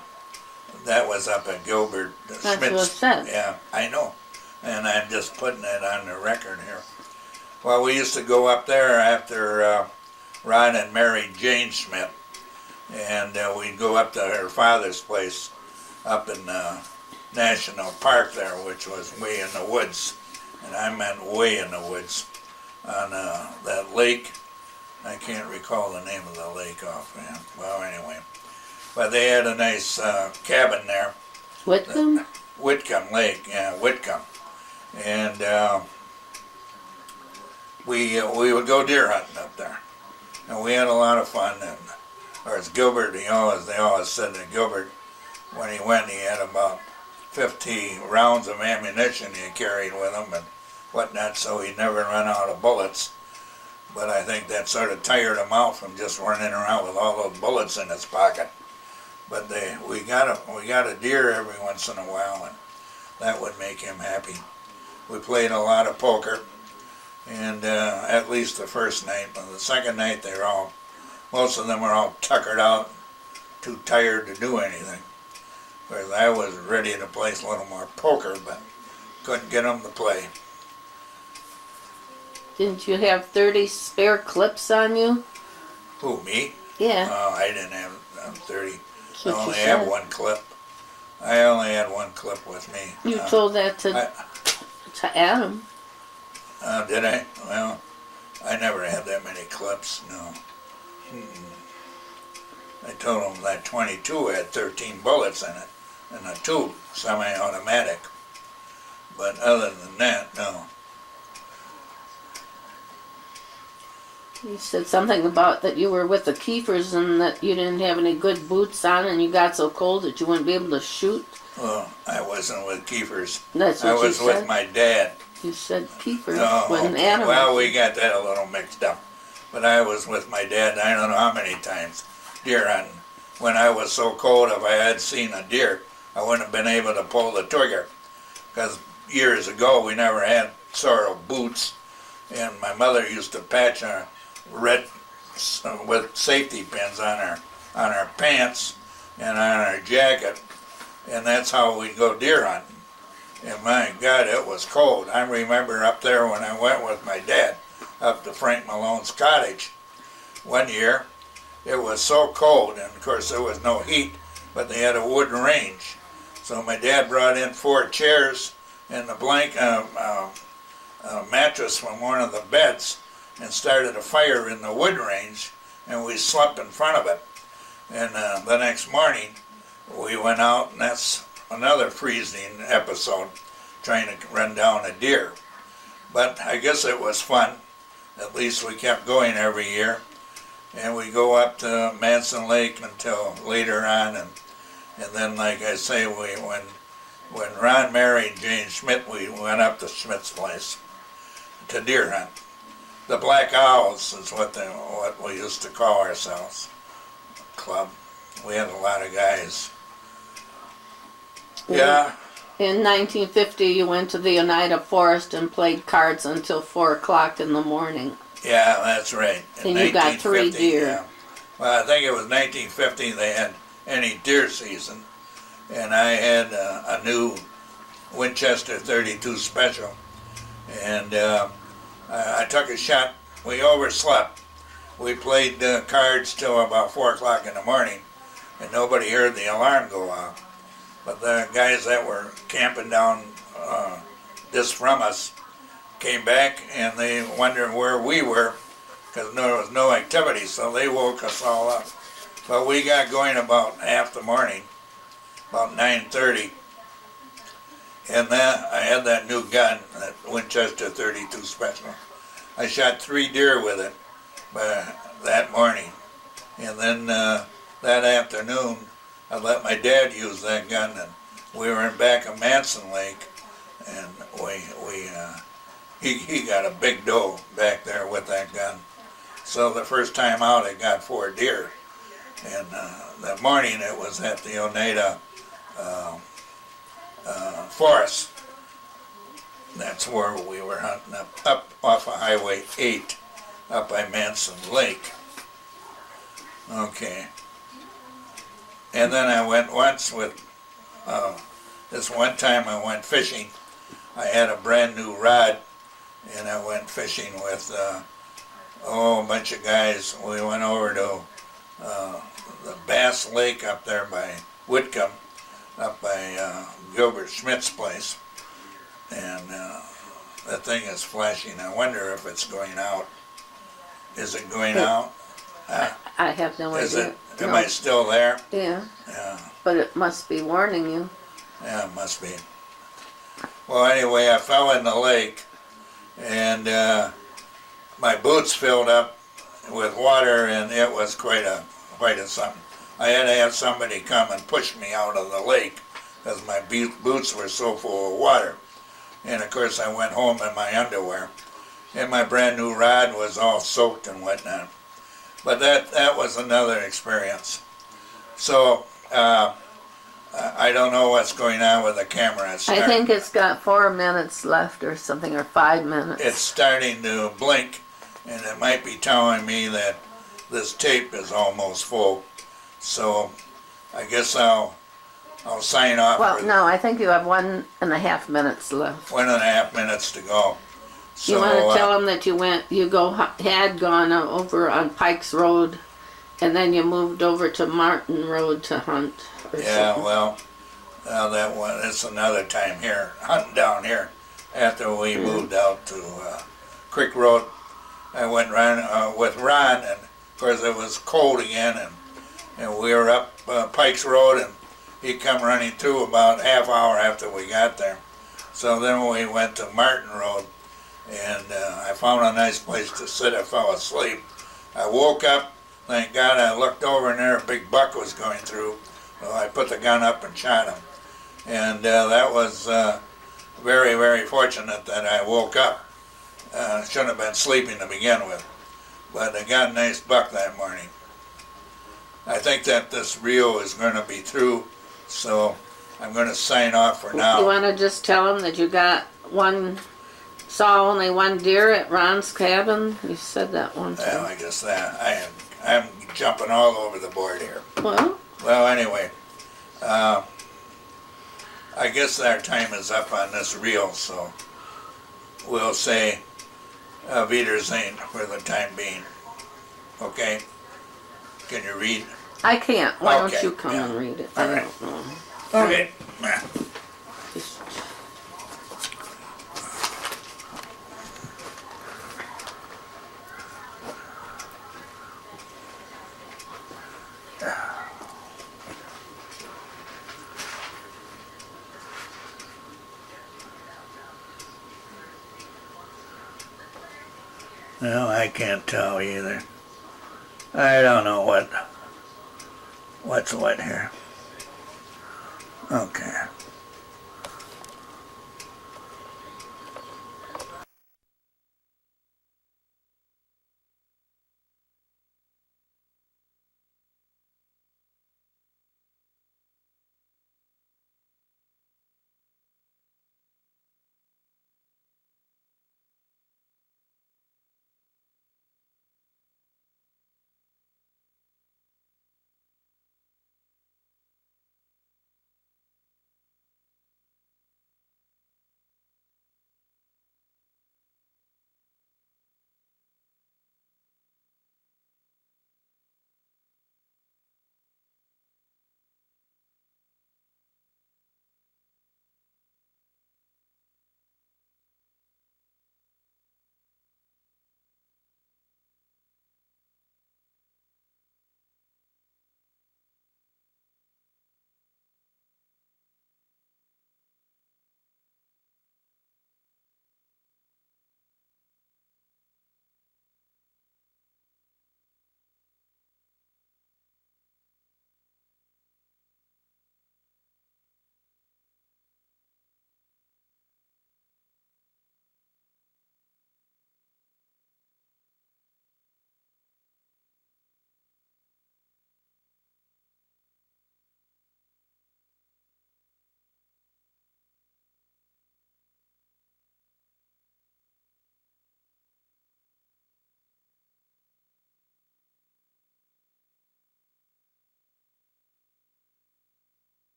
that was up at Gilbert That's Schmidt's. what it said. Yeah, I know, and I'm just putting it on the record here. Well, we used to go up there after Ron had married Jane Schmidt, and we'd go up to her father's place up in National Park there, which was way in the woods, and I meant way in the woods, on that lake. I can't recall the name of the lake offhand. Well, anyway, but they had a nice cabin there. Whitcomb? Whitcomb Lake, yeah, Whitcomb, and we would go deer hunting up there, and we had a lot of fun. And or as Gilbert, they always said that Gilbert, when he went, he had about 50 rounds of ammunition he carried with him and whatnot, so he never run out of bullets. But I think that sort of tired him out from just running around with all those bullets in his pocket. But we got a deer every once in a while, and that would make him happy. We played a lot of poker, and at least the first night. But the second night, most of them were all tuckered out, too tired to do anything. Whereas I was ready to play a little more poker, but couldn't get them to play. Didn't you have 30 spare clips on you? Who, me? Yeah. Oh, I didn't have 30. That's I what only you have said. one clip. I only had one clip with me. You told that to Adam. Did I? Well, I never had that many clips, no. I told him that 22 had 13 bullets in it, and a 2 semi-automatic. But other than that, no. You said something about that you were with the Kiefers and that you didn't have any good boots on and you got so cold that you wouldn't be able to shoot. Well, I wasn't with Kiefers. That's what I you was said. with my dad. You said Kiefers Oh, when okay. Adam. Well, we got that a little mixed up. But I was with my dad, I don't know how many times, deer hunting. When I was so cold, if I had seen a deer, I wouldn't have been able to pull the trigger. Because years ago, we never had sort of boots. And my mother used to patch our red with safety pins on our pants and on our jacket. And that's how we'd go deer hunting. And my God, it was cold. I remember up there when I went with my dad up to Frank Malone's cottage one year. It was so cold, and of course there was no heat, but they had a wooden range. So my dad brought in 4 chairs and a mattress from one of the beds and started a fire in the wood range, and we slept in front of it. And the next morning we went out, and that's another freezing episode, trying to run down a deer. But I guess it was fun. At least we kept going every year. And we go up to Manson Lake until later on, and then, like I say, when Ron married Jane Schmidt, we went up to Schmidt's place to deer hunt. The Black Owls is what we used to call ourselves, club. We had a lot of guys. Yeah. In 1950, you went to the Oneida Forest and played cards until 4 o'clock in the morning. Yeah, that's right. And you got 3 deer. Yeah. Well, I think it was 1950 they had any deer season, and I had a new Winchester 32 Special, and I took a shot. We overslept. We played cards till about 4 o'clock in the morning, and nobody heard the alarm go off. But the guys that were camping down just from us came back, and they wondered where we were, because there was no activity, so they woke us all up. But we got going about half the morning, about 9:30, and then I had that new gun, that Winchester 32 Special. I shot 3 deer with it that morning, and then that afternoon I let my dad use that gun, and we were in back of Manson Lake, and he got a big doe back there with that gun. So the first time out, I got 4 deer. And that morning, it was at the Oneida Forest. That's where we were hunting up off of Highway 8, up by Manson Lake. Okay. And then I went once with, this one time I went fishing. I had a brand new rod, and I went fishing with a bunch of guys. We went over to the Bass Lake up there by Whitcomb, up by Gilbert Schmidt's place, and that thing is flashing. I wonder if it's going out. Is it going out? I have no Is idea. it? Am I still there? Yeah, Yeah, but it must be warning you. yeah, it must be. Well, anyway, I fell in the lake, and my boots filled up with water, and it was quite a something. I had to have somebody come and push me out of the lake because my boots were so full of water. And of course, I went home in my underwear, and my brand new rod was all soaked and whatnot. But that was another experience. So I don't know what's going on with the camera. I think it's got 4 minutes left or something, or 5 minutes. It's starting to blink, and it might be telling me that this tape is almost full. So I guess I'll sign off. Well, no, I think you have 1.5 minutes left. 1.5 minutes to go. So, You want to tell them that had gone over on Pikes Road, and then you moved over to Martin Road to hunt. Or yeah, something. well, that one, it's another time here, hunting down here. After we moved out to Creek Road, I went with Ron, and of course it was cold again, and we were up Pikes Road, and he come running through about half hour after we got there. So then we went to Martin Road, and I found a nice place to sit. I fell asleep. I woke up, thank God I looked over, and there a big buck was going through. So I put the gun up and shot him. And that was very, very fortunate that I woke up. Shouldn't have been sleeping to begin with. But I got a nice buck that morning. I think that this reel is going to be through, so I'm going to sign off for now. You want to just tell them that you saw only one deer at Ron's cabin? You said that one time. Well, I guess that I'm jumping all over the board here. Well, Anyway, I guess our time is up on this reel, so we'll say Wiedersehen for the time being. Okay? Can you read? I can't. Why don't Okay, you come yeah. and read it? All I right. don't know. Okay. Just- Well, I can't tell either. I don't know what's what here. Okay.